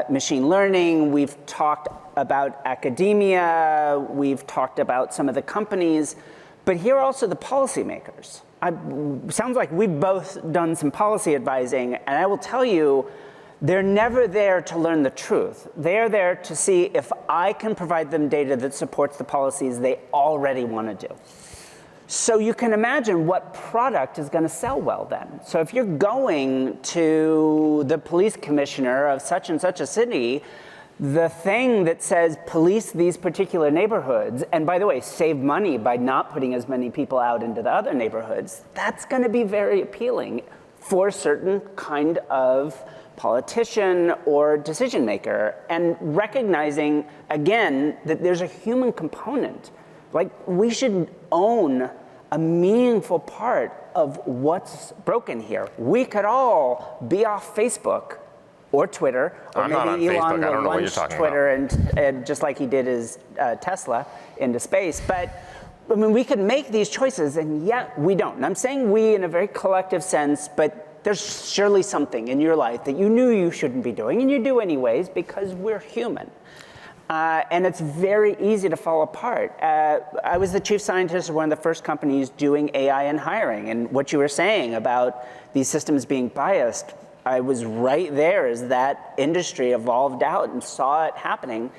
/ machine learning. We've talked about academia, we've talked about some of the companies, but here are also the policymakers. Sounds like we've both done some policy advising, and I will tell you, they're never there to learn the truth. They're there to see if I can provide them data that supports the policies they already want to do. So you can imagine what product is going to sell well then. So if you're going to the police commissioner of such and such a city, the thing that says police these particular neighborhoods, and by the way, save money by not putting as many people out into the other neighborhoods, that's going to be very appealing for a certain kind of politician or decision maker. And recognizing, again, that there's a human component. Like, we should own a meaningful part of what's broken here. We could all be off Facebook or Twitter, or maybe Elon will launch Twitter and just like he did his Tesla into space. But I mean, we could make these choices, and yet we don't. And I'm saying we in a very collective sense, but there's surely something in your life that you knew you shouldn't be doing, and you do anyways because we're human. And it's very easy to fall apart. I was the chief scientist of one of the first companies doing AI in hiring, and what you were saying about these systems being biased, I was right there as that industry evolved out and saw it happening.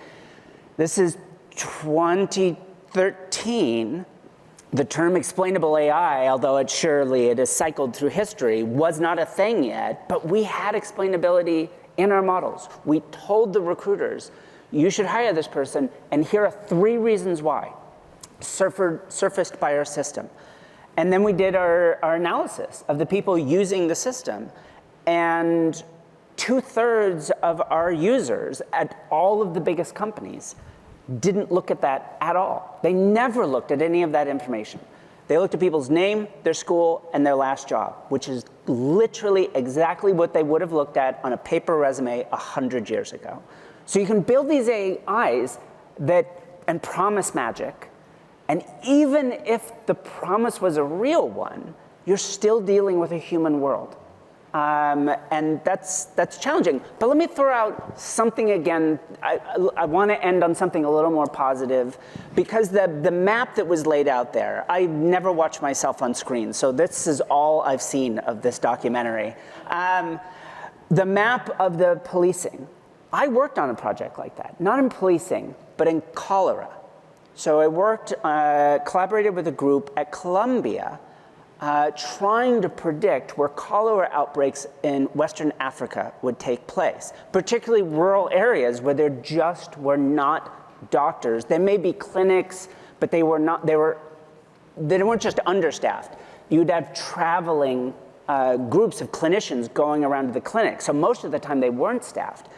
This is 2013. The term explainable AI, although it has cycled through history, was not a thing yet, but we had explainability in our models. We told the recruiters, you should hire this person, and here are 3 reasons why, surfaced by our system. And then we did our analysis of the people using the system, and 2/3 of our users at all of the biggest companies didn't look at that at all. They never looked at any of that information. They looked at people's name, their school, and their last job, which is literally exactly what they would have looked at on a paper resume 100 years ago. So you can build these AIs and promise magic, and even if the promise was a real one, you're still dealing with a human world. And that's challenging. But let me throw out something again. I want to end on something a little more positive, because the map that was laid out there, I never watch myself on screen, so this is all I've seen of this documentary. The map of the policing. I worked on a project like that, not in policing, but in cholera. So I collaborated with a group at Columbia, trying to predict where cholera outbreaks in Western Africa would take place, particularly rural areas where there just were not doctors. There may be clinics, but they weren't just understaffed. You'd have traveling groups of clinicians going around to the clinic, so most of the time they weren't staffed.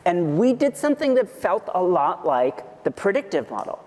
And we did something that felt a lot like the predictive model,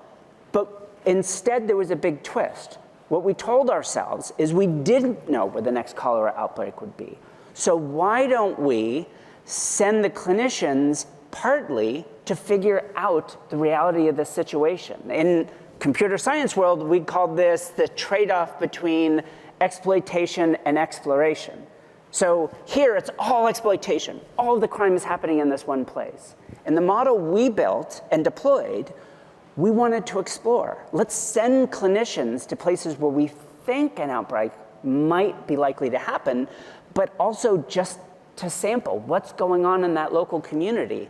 but instead there was a big twist. What we told ourselves is we didn't know where the next cholera outbreak would be. So why don't we send the clinicians partly to figure out the reality of the situation? In computer science world, we called this the trade-off between exploitation and exploration. So here it's all exploitation. All of the crime is happening in this one place. In the model we built and deployed, we wanted to explore. Let's send clinicians to places where we think an outbreak might be likely to happen, but also just to sample what's going on in that local community.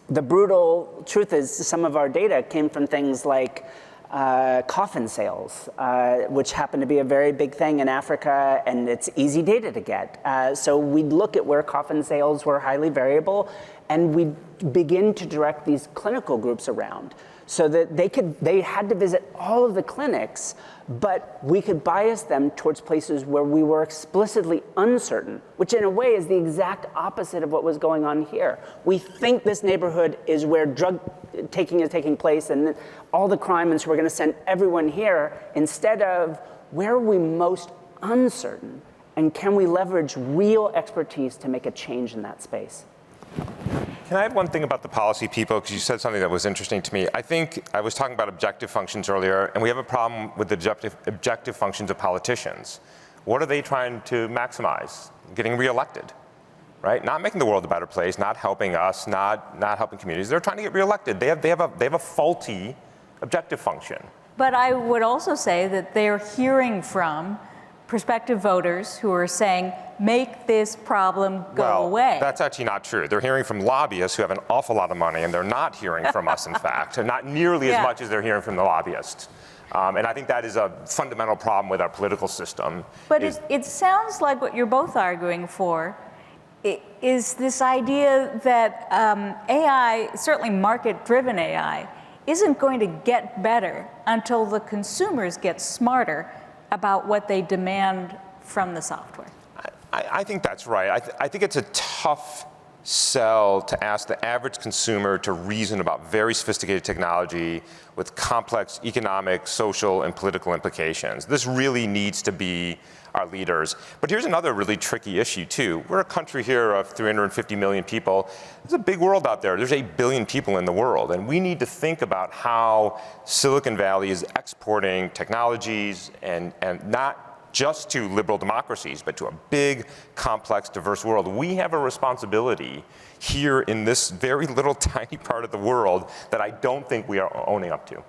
The brutal truth is some of our data came from things like coffin sales, which happen to be a very big thing in Africa, and it's easy data to get. So we'd look at where coffin sales were highly variable, and we'd begin to direct these clinical groups around, so that they had to visit all of the clinics, but we could bias them towards places where we were explicitly uncertain, which in a way is the exact opposite of what was going on here. We think this neighborhood is where drug taking is taking place and all the crime, and so we're going to send everyone here, instead of where are we most uncertain, and can we leverage real expertise to make a change in that space? Can I add one thing about the policy people, because you said something that was interesting to me. I think I was talking about objective functions earlier, and we have a problem with the objective functions of politicians. What are they trying to maximize? Getting reelected, right? Not making the world a better place, not helping us, not helping communities. They're trying to get reelected. They have a faulty objective function. But I would also say that they're hearing from prospective voters who are saying, make this problem go away. That's actually not true. They're hearing from lobbyists who have an awful lot of money, and they're not hearing from us, in fact, and not nearly as much as they're hearing from the lobbyists. And I think that is a fundamental problem with our political system. But it sounds like what you're both arguing for is this idea that AI, certainly market-driven AI, isn't going to get better until the consumers get smarter about what they demand from the software. I think that's right. I think it's a tough sell to ask the average consumer to reason about very sophisticated technology with complex economic, social, and political implications. This really needs to be our leaders. But here's another really tricky issue, too. We're a country here of 350 million people. There's a big world out there. There's 8 billion people in the world. And we need to think about how Silicon Valley is exporting technologies, and not just to liberal democracies, but to a big, complex, diverse world. We have a responsibility here in this very little tiny part of the world that I don't think we are owning up to.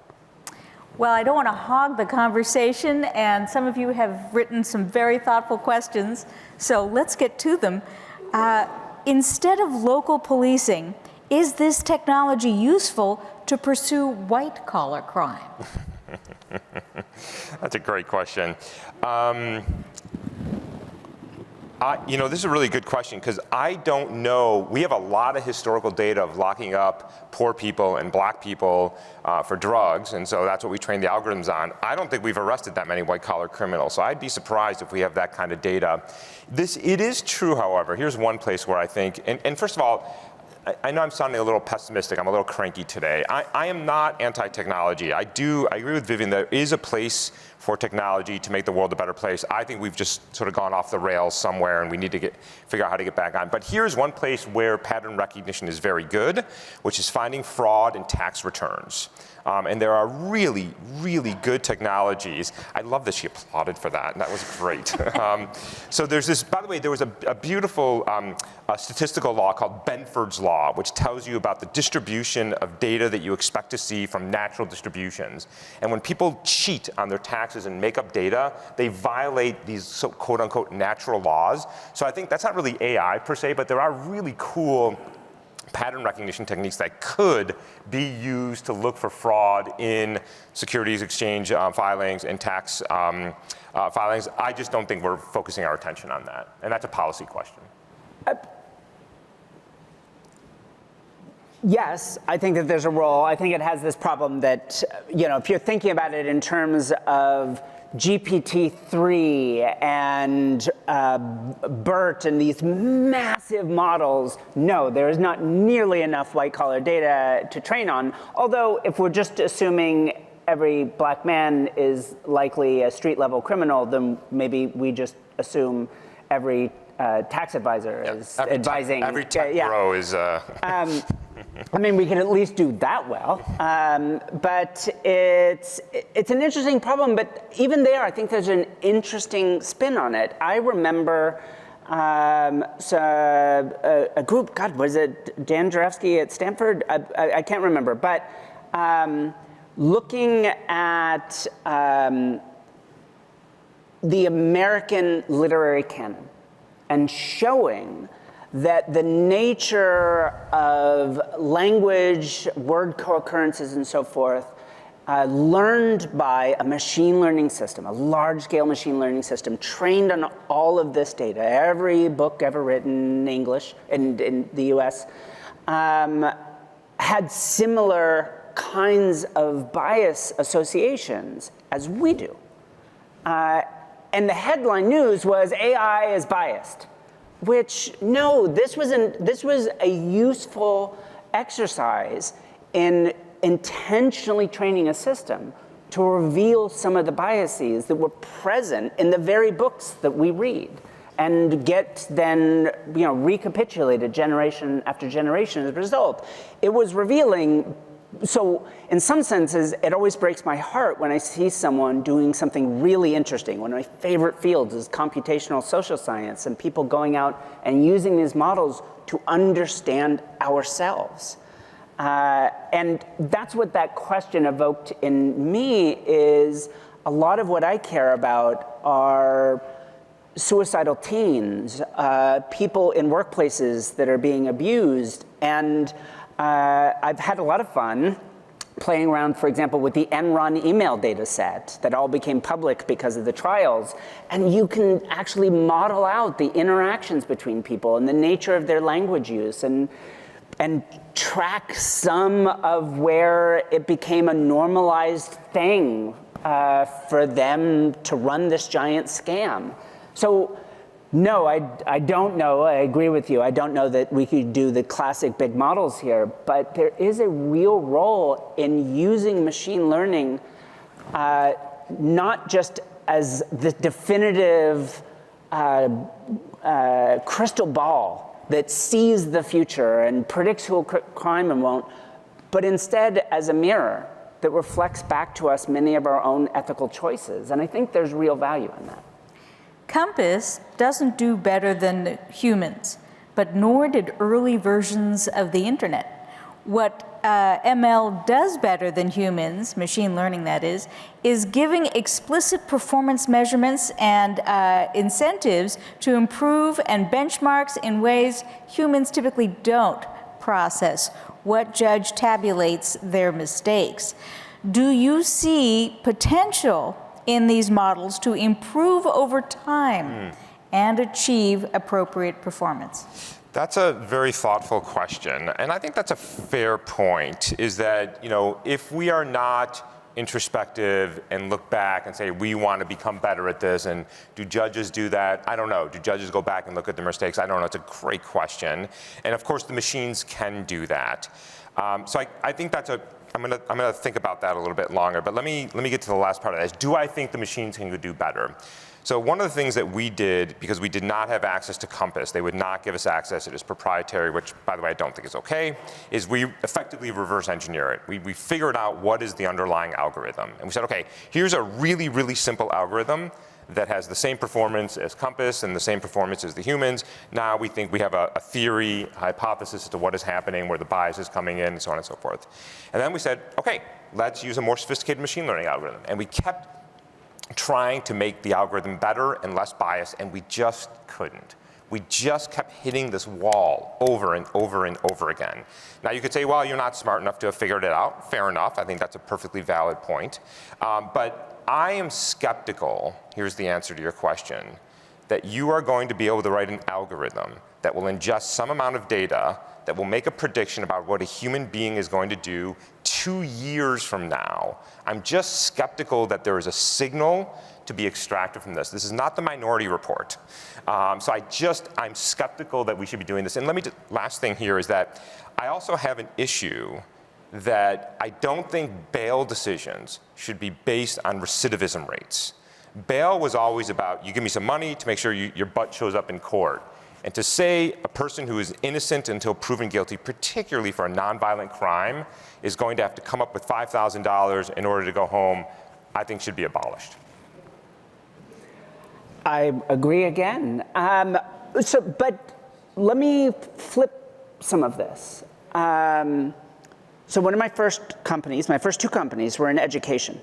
Well, I don't want to hog the conversation, and some of you have written some very thoughtful questions, so let's get to them. Instead of local policing, is this technology useful to pursue white-collar crime? That's a great question. This is a really good question because I don't know. We have a lot of historical data of locking up poor people and black people for drugs, and so that's what we train the algorithms on. I don't think we've arrested that many white-collar criminals, so I'd be surprised if we have that kind of data. It is true, however. Here's one place where I think, and first of all, I know I'm sounding a little pessimistic. I'm a little cranky today. I am not anti-technology. I agree with Vivian. There is a place for technology to make the world a better place. I think we've just sort of gone off the rails somewhere, and we need to figure out how to get back on. But here's one place where pattern recognition is very good, which is finding fraud in tax returns. And there are really, really good technologies. I love that she applauded for that. That was great. So there's this, by the way, there was a beautiful statistical law called Benford's Law, which tells you about the distribution of data that you expect to see from natural distributions. And when people cheat on their taxes and make up data, they violate these quote unquote natural laws. So I think that's not really AI per se, but there are really cool pattern recognition techniques that could be used to look for fraud in securities exchange filings and tax filings. I just don't think we're focusing our attention on that. And that's a policy question. Yes, I think that there's a role. I think it has this problem that, if you're thinking about it in terms of GPT-3 and BERT and these massive models, no, there is not nearly enough white-collar data to train on. Although, if we're just assuming every black man is likely a street-level criminal, then maybe we just assume every tax advisor is advising. Every tech bro is. I mean, we can at least do that well, but it's an interesting problem. But even there, I think there's an interesting spin on it. I remember a group. God, was it Dan Jarefsky at Stanford? I can't remember, but looking at the American literary canon and showing that the nature of language, word co-occurrences, and so forth, learned by a machine learning system, a large-scale machine learning system, trained on all of this data, every book ever written in English in the US, had similar kinds of bias associations as we do. And the headline news was AI is biased. Which, no, this was a useful exercise in intentionally training a system to reveal some of the biases that were present in the very books that we read and get then, recapitulated generation after generation as a result. It was revealing. So in some senses, it always breaks my heart when I see someone doing something really interesting. One of my favorite fields is computational social science and people going out and using these models to understand ourselves. And that's what that question evoked in me is a lot of what I care about are suicidal teens, people in workplaces that are being abused, and I've had a lot of fun playing around, for example, with the Enron email data set that all became public because of the trials. And you can actually model out the interactions between people and the nature of their language use and track some of where it became a normalized thing for them to run this giant scam. So, no, I don't know. I agree with you. I don't know that we could do the classic big models here, but there is a real role in using machine learning, not just as the definitive crystal ball that sees the future and predicts who will crime and won't, but instead as a mirror that reflects back to us many of our own ethical choices. And I think there's real value in that. Compass doesn't do better than humans, but nor did early versions of the internet. What ML does better than humans, machine learning that is giving explicit performance measurements and incentives to improve and benchmarks in ways humans typically don't process. What judge tabulates their mistakes? Do you see potential in these models to improve over time and achieve appropriate performance? That's a very thoughtful question, and I think that's a fair point, is that, you know, if we are not introspective and look back and say, we want to become better at this, and do judges do that? I don't know. Do judges go back and look at their mistakes? I don't know. It's a great question. And of course, the machines can do that. So I think that's I'm gonna think about that a little bit longer, but let me get to the last part of this. Do I think the machines can do better? So one of the things that we did, because we did not have access to Compass, they would not give us access, it is proprietary, which by the way I don't think is okay, is we effectively reverse engineer it. We figured out what is the underlying algorithm. And we said, okay, here's a really, really simple algorithm that has the same performance as Compass and the same performance as the humans. Now we think we have a theory, a hypothesis as to what is happening, where the bias is coming in, and so on and so forth. And then we said, okay, let's use a more sophisticated machine learning algorithm. And we kept trying to make the algorithm better and less biased, and we just couldn't. We just kept hitting this wall over and over and over again. Now you could say, well, you're not smart enough to have figured it out. Fair enough, I think that's a perfectly valid point. But I am skeptical, here's the answer to your question, that you are going to be able to write an algorithm that will ingest some amount of data that will make a prediction about what a human being is going to do 2 years from now. I'm just skeptical that there is a signal to be extracted from this. This is not the Minority Report. So I'm skeptical that we should be doing this. And let me just, last thing here is that I also have an issue that I don't think bail decisions should be based on recidivism rates. Bail was always about, you give me some money to make sure your butt shows up in court. And to say a person who is innocent until proven guilty, particularly for a nonviolent crime, is going to have to come up with $5,000 in order to go home, I think should be abolished. I agree again. But let me flip some of this. So one of my first two companies were in education.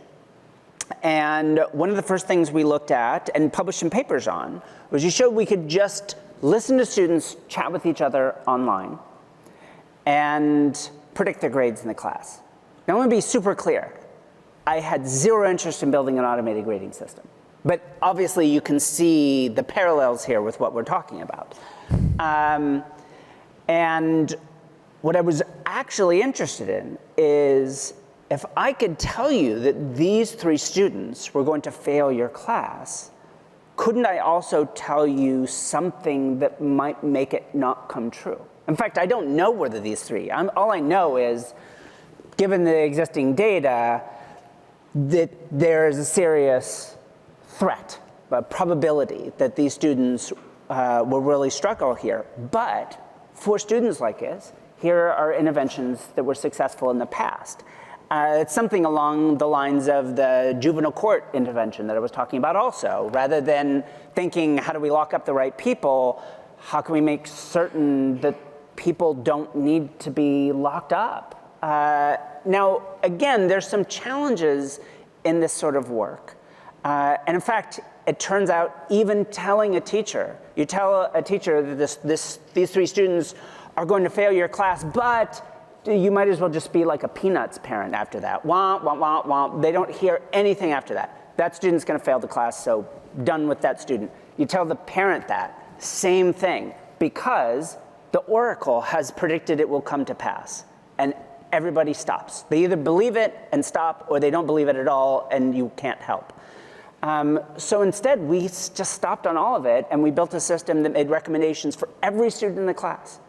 And one of the first things we looked at and published some papers on was you showed we could just listen to students chat with each other online and predict their grades in the class. Now I want to be super clear. I had zero interest in building an automated grading system. But obviously you can see the parallels here with what we're talking about. And what I was actually interested in is if I could tell you that these 3 students were going to fail your class, couldn't I also tell you something that might make it not come true? In fact, I don't know whether these 3, all I know is, given the existing data, that there is a serious threat, a probability that these students will really struggle here. But for students like this, here are interventions that were successful in the past. It's something along the lines of the juvenile court intervention that I was talking about also. Rather than thinking, how do we lock up the right people, how can we make certain that people don't need to be locked up? Now, again, there's some challenges in this sort of work. And in fact, it turns out even telling a teacher, you tell a teacher that these 3 students are going to fail your class, but you might as well just be like a Peanuts parent after that. Womp, womp, womp, womp. They don't hear anything after that. That student's going to fail the class, so done with that student. You tell the parent that, same thing, because the oracle has predicted it will come to pass, and everybody stops. They either believe it and stop, or they don't believe it at all, and you can't help. So instead, we just stopped on all of it, and we built a system that made recommendations for every student in the class.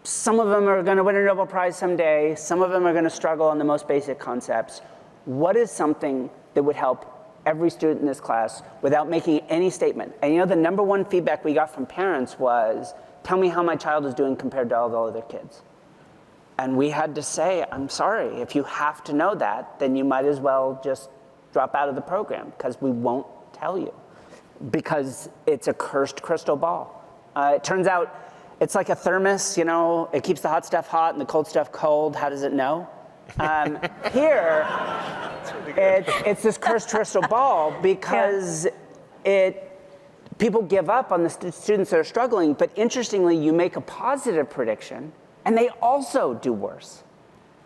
Some of them are going to win a Nobel Prize someday. Some of them are going to struggle on the most basic concepts. What is something that would help every student in this class without making any statement? And you know, the number one feedback we got from parents was, tell me how my child is doing compared to all the other kids. And we had to say, I'm sorry, if you have to know that, then you might as well just drop out of the program, because we won't tell you, because it's a cursed crystal ball. It turns out It's like a thermos, you know, it keeps the hot stuff hot and the cold stuff cold. How does it know? Here, it's this cursed crystal ball because people give up on the students that are struggling, but interestingly, you make a positive prediction and they also do worse.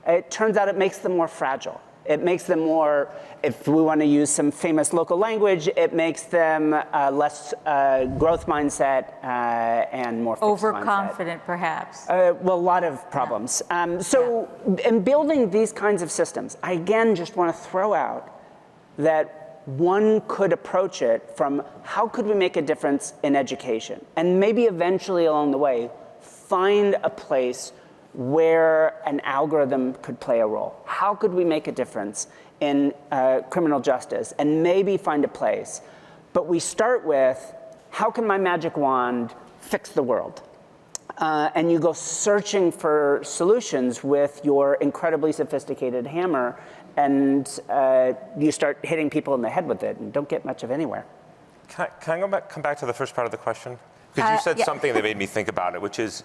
It turns out it makes them more fragile. It makes them more, if we want to use some famous local language, it makes them less growth mindset and more fixed Overconfident, perhaps. well, a lot of problems. In building these kinds of systems, I again just want to throw out that one could approach it from how could we make a difference in education? And maybe eventually along the way, find a place where an algorithm could play a role. How could we make a difference in criminal justice? And maybe find a place. But we start with, how can my magic wand fix the world? And you go searching for solutions with your incredibly sophisticated hammer, and you start hitting people in the head with it and don't get much of anywhere. Can I come back to the first part of the question? Because you said something that made me think about it, which is,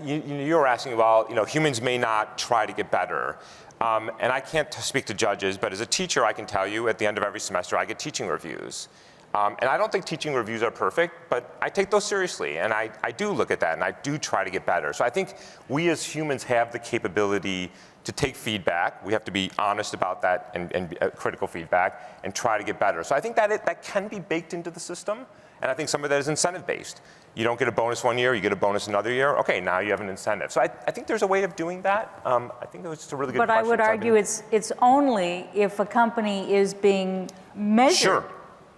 you were asking, well, humans may not try to get better. And I can't speak to judges, but as a teacher, I can tell you at the end of every semester, I get teaching reviews. And I don't think teaching reviews are perfect, but I take those seriously. And I do look at that, and I do try to get better. So I think we as humans have the capability to take feedback. We have to be honest about that and critical feedback and try to get better. So I think that can be baked into the system. And I think some of that is incentive-based. You don't get a bonus one year, you get a bonus another year. Okay, now you have an incentive. So I think there's a way of doing that. I think it was just a really good question. But I would argue it's only if a company is being measured. Sure,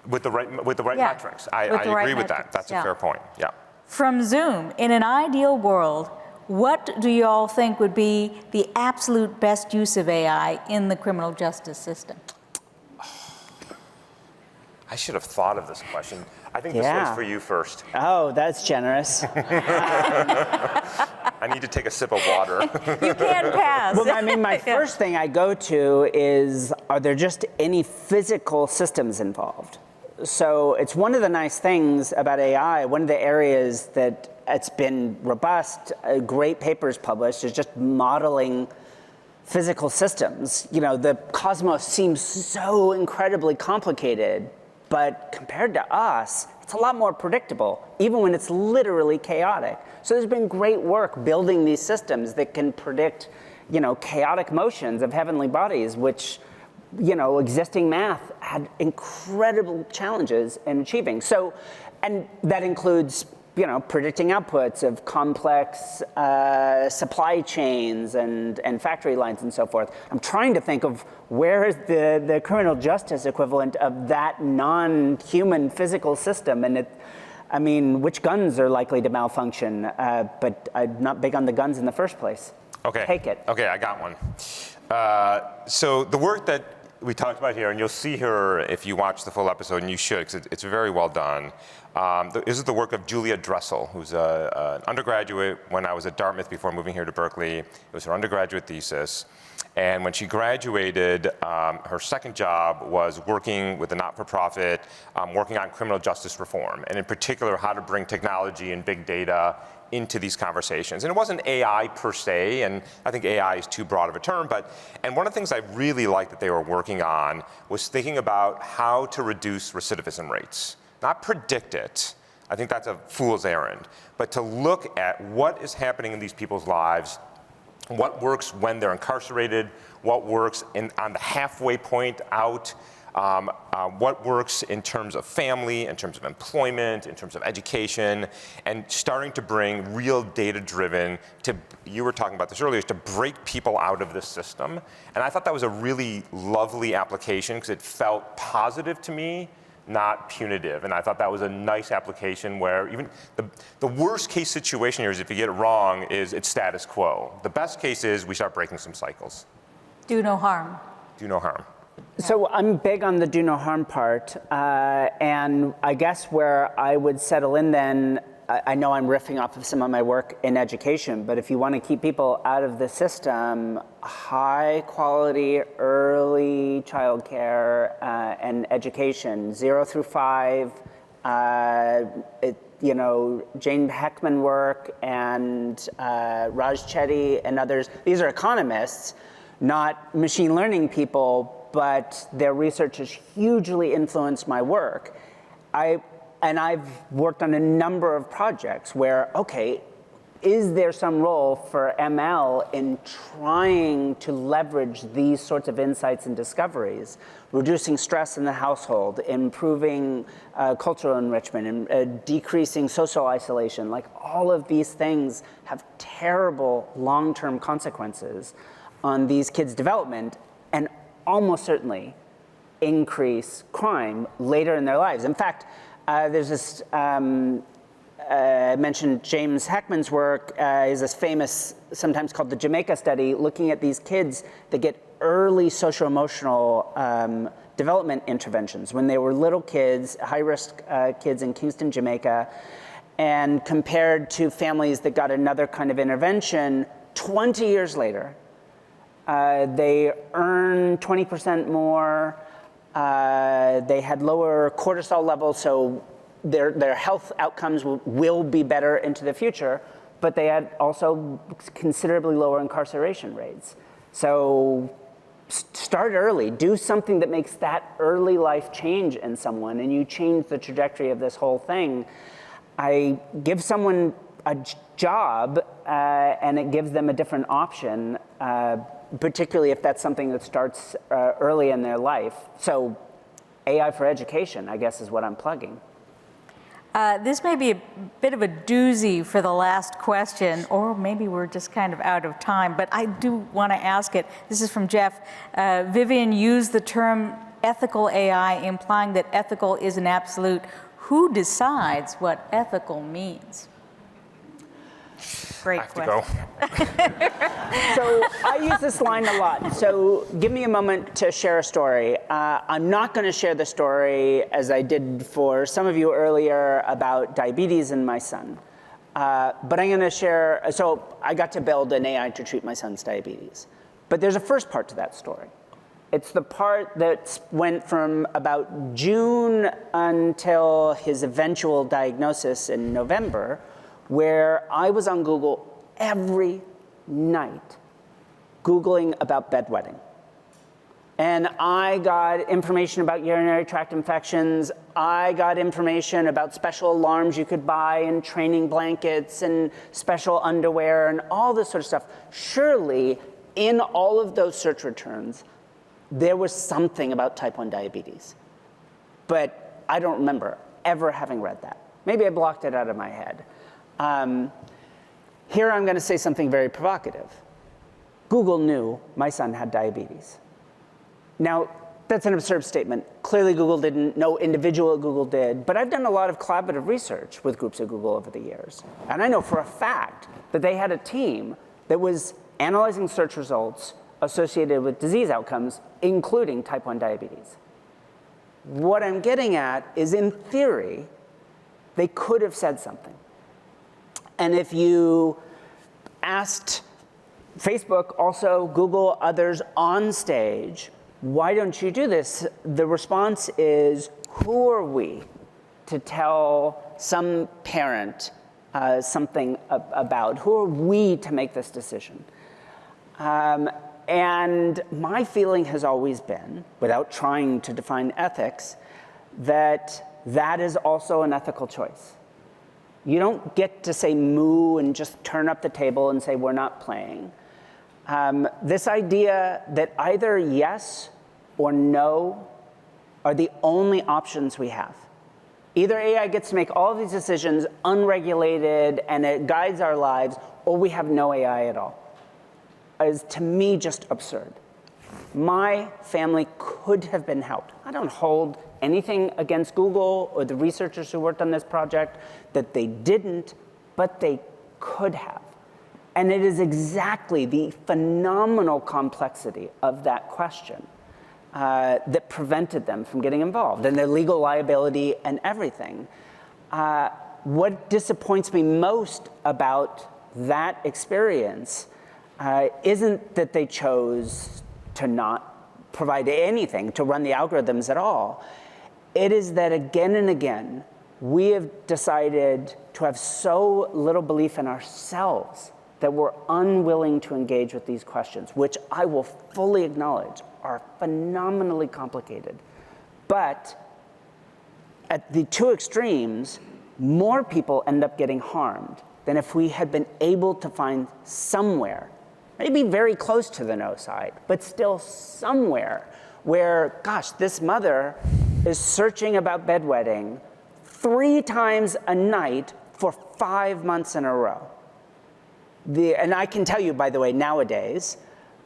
with the right metrics. I agree with that. That's a fair point. Yeah. From Zoom, in an ideal world, what do you all think would be the absolute best use of AI in the criminal justice system? I should have thought of this question. I think this one's for you first. Oh, that's generous. I need to take a sip of water. You can't pass. Well, I mean, my first thing I go to is, are there just any physical systems involved? So it's one of the nice things about AI, one of the areas that it's been robust, great papers published, is just modeling physical systems. The cosmos seems so incredibly complicated, but compared to us, it's a lot more predictable, even when it's literally chaotic. So there's been great work building these systems that can predict, chaotic motions of heavenly bodies, which, existing math had incredible challenges in achieving. So, and that includes, predicting outputs of complex supply chains and factory lines and so forth. I'm trying to think of where is the criminal justice equivalent of that non-human physical system. And which guns are likely to malfunction? But I'm not big on the guns in the first place. Okay. Take it. Okay, I got one. So the work that we talked about here, and you'll see her if you watch the full episode, and you should, because it's very well done. This is the work of Julia Dressel, who's an undergraduate when I was at Dartmouth before moving here to Berkeley. It was her undergraduate thesis. And when she graduated, her second job was working with a not-for-profit, working on criminal justice reform, and in particular, how to bring technology and big data into these conversations. And it wasn't AI per se, and I think AI is too broad of a term, and one of the things I really liked that they were working on was thinking about how to reduce recidivism rates. Not predict it, I think that's a fool's errand, but to look at what is happening in these people's lives, what works when they're incarcerated, what works on the halfway point out, what works in terms of family, in terms of employment, in terms of education, and starting to bring real data-driven, you were talking about this earlier, to break people out of this system. And I thought that was a really lovely application because it felt positive to me, not punitive. And I thought that was a nice application where even the worst case situation here is if you get it wrong is it's status quo. The best case is we start breaking some cycles. Do no harm. Do no harm. So I'm big on the do no harm part, and I guess where I would settle in then, I know I'm riffing off of some of my work in education, but if you want to keep people out of the system, high quality early childcare and education, 0 through 5, Jane Heckman work and Raj Chetty and others. These are economists, not machine learning people, but their research has hugely influenced my work. I've worked on a number of projects where, okay, is there some role for ML in trying to leverage these sorts of insights and discoveries, reducing stress in the household, improving cultural enrichment, and decreasing social isolation? Like, all of these things have terrible long-term consequences on these kids' development, and almost certainly increase crime later in their lives. In fact, there's this, I mentioned James Heckman's work, is this famous, sometimes called the Jamaica study, looking at these kids that get early socio-emotional development interventions when they were little kids, high-risk kids in Kingston, Jamaica, and compared to families that got another kind of intervention 20 years later. They earn 20% more, they had lower cortisol levels, so their health outcomes will be better into the future, but they had also considerably lower incarceration rates. So start early, do something that makes that early life change in someone, and you change the trajectory of this whole thing. I give someone a job, and it gives them a different option, particularly if that's something that starts early in their life. So AI for education, I guess, is what I'm plugging. This may be a bit of a doozy for the last question, or maybe we're just kind of out of time, but I do want to ask it. This is from Jeff. Vivian used the term ethical AI, implying that ethical is an absolute. Who decides what ethical means? Great question. So I use this line a lot. So give me a moment to share a story. I'm not going to share the story as I did for some of you earlier about diabetes in my son. But I'm going to share, so I got to build an AI to treat my son's diabetes. But there's a first part to that story. It's the part that went from about June until his eventual diagnosis in November, where I was on Google every night, Googling about bedwetting. And I got information about urinary tract infections. I got information about special alarms you could buy and training blankets and special underwear and all this sort of stuff. Surely, in all of those search returns, there was something about type 1 diabetes. But I don't remember ever having read that. Maybe I blocked it out of my head. Here I'm going to say something very provocative. Google knew my son had diabetes. Now, that's an absurd statement. Clearly Google didn't, no individual at Google did, but I've done a lot of collaborative research with groups at Google over the years. And I know for a fact that they had a team that was analyzing search results associated with disease outcomes, including type 1 diabetes. What I'm getting at is, in theory, they could have said something. And if you asked Facebook, also Google, others on stage, why don't you do this? The response is, who are we to tell some parent something about? Who are we to make this decision? And my feeling has always been, without trying to define ethics, that that is also an ethical choice. You don't get to say moo and just turn up the table and say we're not playing. This idea that either yes or no are the only options we have. Either AI gets to make all of these decisions unregulated and it guides our lives, or we have no AI at all, is to me just absurd. My family could have been helped. I don't hold anything against Google or the researchers who worked on this project that they didn't, but they could have. And it is exactly the phenomenal complexity of that question that prevented them from getting involved, and their legal liability and everything. What disappoints me most about that experience isn't that they chose to not provide anything, to run the algorithms at all. It is that again and again, we have decided to have so little belief in ourselves that we're unwilling to engage with these questions, which I will fully acknowledge are phenomenally complicated. But at the two extremes, more people end up getting harmed than if we had been able to find somewhere, maybe very close to the no side, but still somewhere where, gosh, this mother is searching about bedwetting 3 times a night for 5 months in a row. And I can tell you, by the way, nowadays,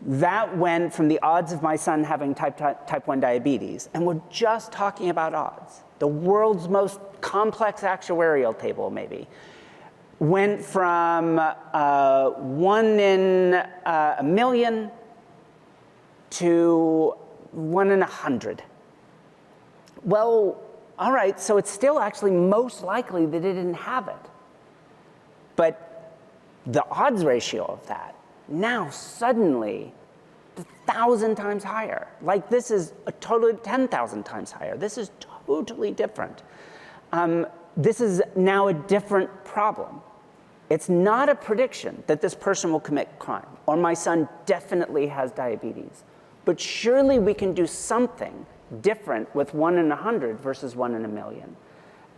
that went from the odds of my son having type 1 diabetes, and we're just talking about odds, the world's most complex actuarial table, maybe, went from 1 in a million to 1 in 100. Well, all right, so it's still actually most likely that it didn't have it. But the odds ratio of that now suddenly 1,000 times higher. Like, this is a totally 10,000 times higher. This is totally different. This is now a different problem. It's not a prediction that this person will commit crime, or my son definitely has diabetes. But surely we can do something different with 1 in 100 versus 1 in a million.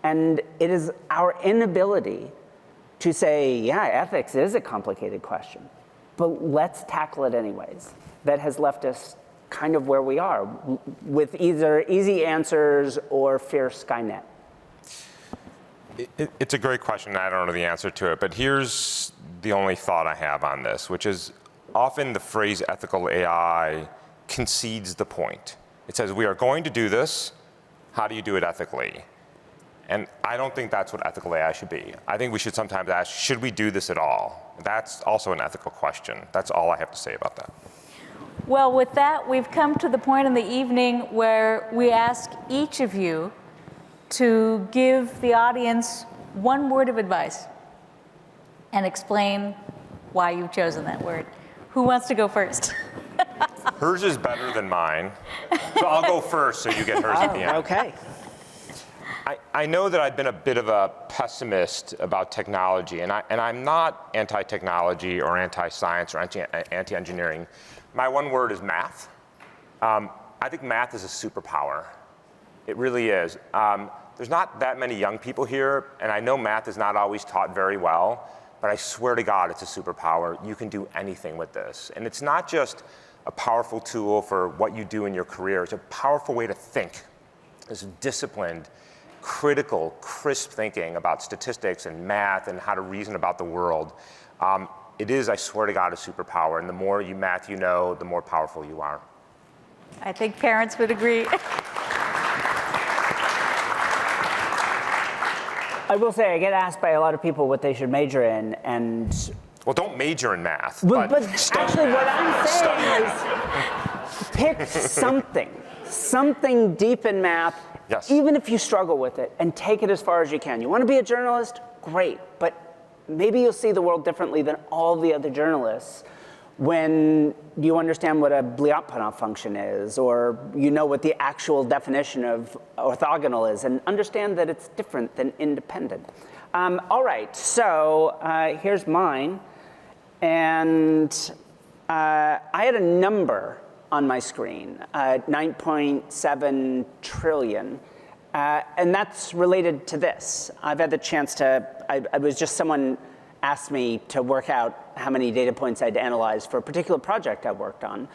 And it is our inability to say, yeah, ethics is a complicated question, but let's tackle it anyways, that has left us kind of where we are, with either easy answers or fierce Skynet. It's a great question. I don't know the answer to it, but here's the only thought I have on this, which is often the phrase ethical AI concedes the point. It says, we are going to do this. How do you do it ethically? And I don't think that's what ethical AI should be. I think we should sometimes ask, should we do this at all? That's also an ethical question. That's all I have to say about that. Well, with that, we've come to the point in the evening where we ask each of you to give the audience one word of advice and explain why you've chosen that word. Who wants to go first? Hers is better than mine, so I'll go first so you get hers at the end. Okay. I know that I've been a bit of a pessimist about technology, and I'm not anti-technology or anti-science or anti-engineering. My one word is math. I think math is a superpower. It really is. There's not that many young people here, and I know math is not always taught very well, but I swear to God, it's a superpower. You can do anything with this. And it's not just a powerful tool for what you do in your career. It's a powerful way to think. It's disciplined, critical, crisp thinking about statistics and math and how to reason about the world. It is, I swear to God, a superpower. And the more math you know, the more powerful you are. I think parents would agree. I will say, I get asked by a lot of people what they should major in, and well, don't major in math. but actually, what I'm saying is pick something deep in math, yes, even if you struggle with it, and take it as far as you can. You want to be a journalist? Great, but maybe you'll see the world differently than all the other journalists when you understand what a Bliot-Panov function is, or you know what the actual definition of orthogonal is, and understand that it's different than independent. All right, so here's mine. And I had a number on my screen, 9.7 trillion. And that's related to this. I've had the chance to, I was just someone asked me to work out how many data points I'd analyze for a particular project I worked on.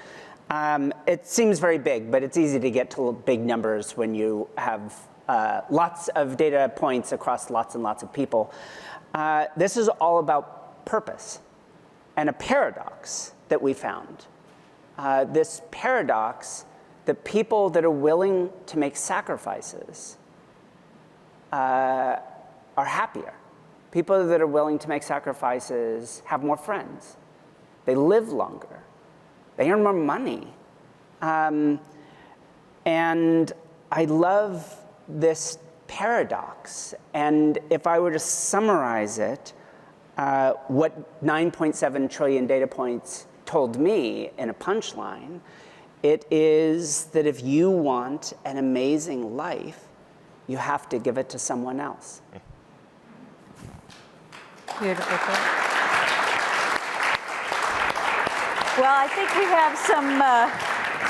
It seems very big, but it's easy to get to big numbers when you have lots of data points across lots and lots of people. This is all about purpose and a paradox that we found. This paradox that people that are willing to make sacrifices are happier. People that are willing to make sacrifices have more friends. They live longer. They earn more money. And I love this paradox. And if I were to summarize it, what 9.7 trillion data points told me in a punchline, it is that if you want an amazing life, you have to give it to someone else. Beautiful. Well, I think we have some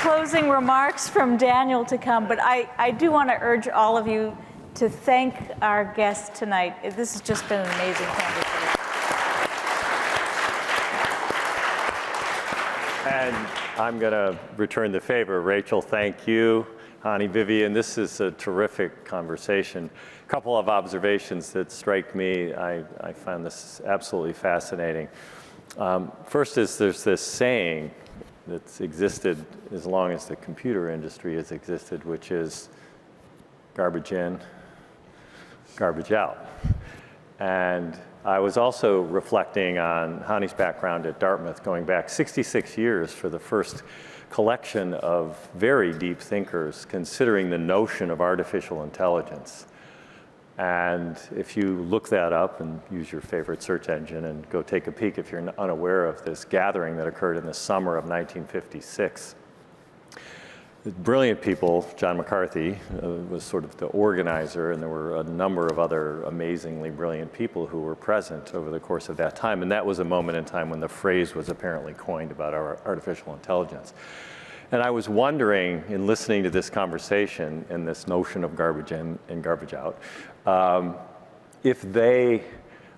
closing remarks from Daniel to come, but I do want to urge all of you to thank our guests tonight. This has just been an amazing conversation. And I'm going to return the favor. Rachel, thank you. Hani, Vivian, this is a terrific conversation. A couple of observations that strike me. I find this absolutely fascinating. First is there's this saying that's existed as long as the computer industry has existed, which is garbage in, garbage out. And I was also reflecting on Hani's background at Dartmouth, going back 66 years for the first collection of very deep thinkers considering the notion of artificial intelligence. And if you look that up and use your favorite search engine and go take a peek if you're unaware of this gathering that occurred in the summer of 1956, brilliant people. John McCarthy was sort of the organizer, and there were a number of other amazingly brilliant people who were present over the course of that time. And that was a moment in time when the phrase was apparently coined about our artificial intelligence. And I was wondering, in listening to this conversation and this notion of garbage in and garbage out, if they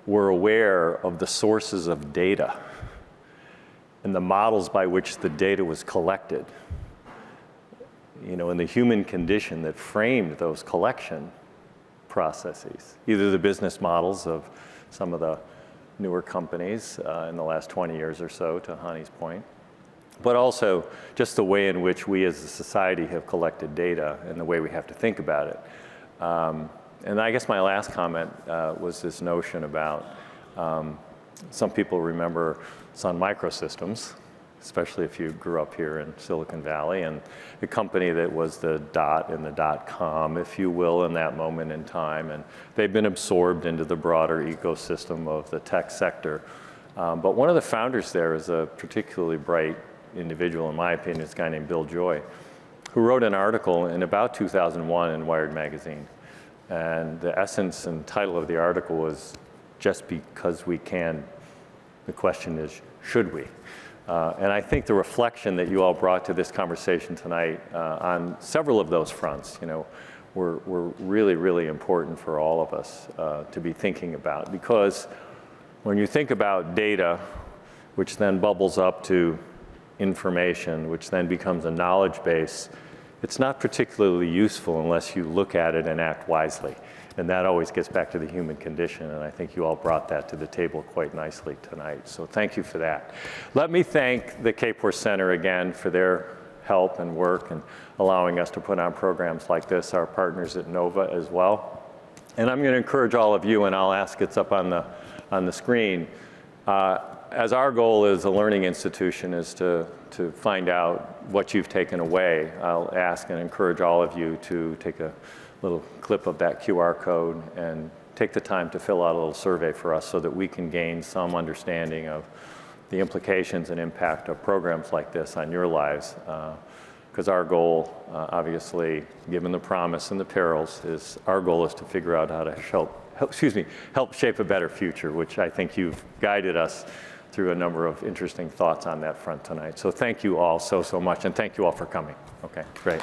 were aware of the sources of data and the models by which the data was collected, you know, and the human condition that framed those collection processes, either the business models of some of the newer companies in the last 20 years or so, to Hani's point, but also just the way in which we as a society have collected data and the way we have to think about it. And I guess my last comment was this notion about, some people remember Sun Microsystems, especially if you grew up here in Silicon Valley, and the company that was the dot in the dot-com, if you will, in that moment in time. And they've been absorbed into the broader ecosystem of the tech sector. But one of the founders there is a particularly bright individual, in my opinion, is a guy named Bill Joy, who wrote an article in about 2001 in Wired magazine. And the essence and title of the article was, "Just Because We Can, the question is, should we?" And I think the reflection that you all brought to this conversation tonight on several of those fronts, you know, were really, really important for all of us to be thinking about. Because when you think about data, which then bubbles up to information, which then becomes a knowledge base, it's not particularly useful unless you look at it and act wisely. And that always gets back to the human condition, and I think you all brought that to the table quite nicely tonight. So thank you for that. Let me thank the Kapor Center again for their help and work and allowing us to put on programs like this, our partners at NOVA as well. And I'm going to encourage all of you, and I'll ask it's up on the screen, as our goal as a learning institution is to find out what you've taken away. I'll ask and encourage all of you to take a little clip of that QR code and take the time to fill out a little survey for us so that we can gain some understanding of the implications and impact of programs like this on your lives. Because our goal, obviously, given the promise and the perils, is our goal is to figure out how to help shape a better future, which I think you've guided us through a number of interesting thoughts on that front tonight. So thank you all so much, and thank you all for coming. Okay, great.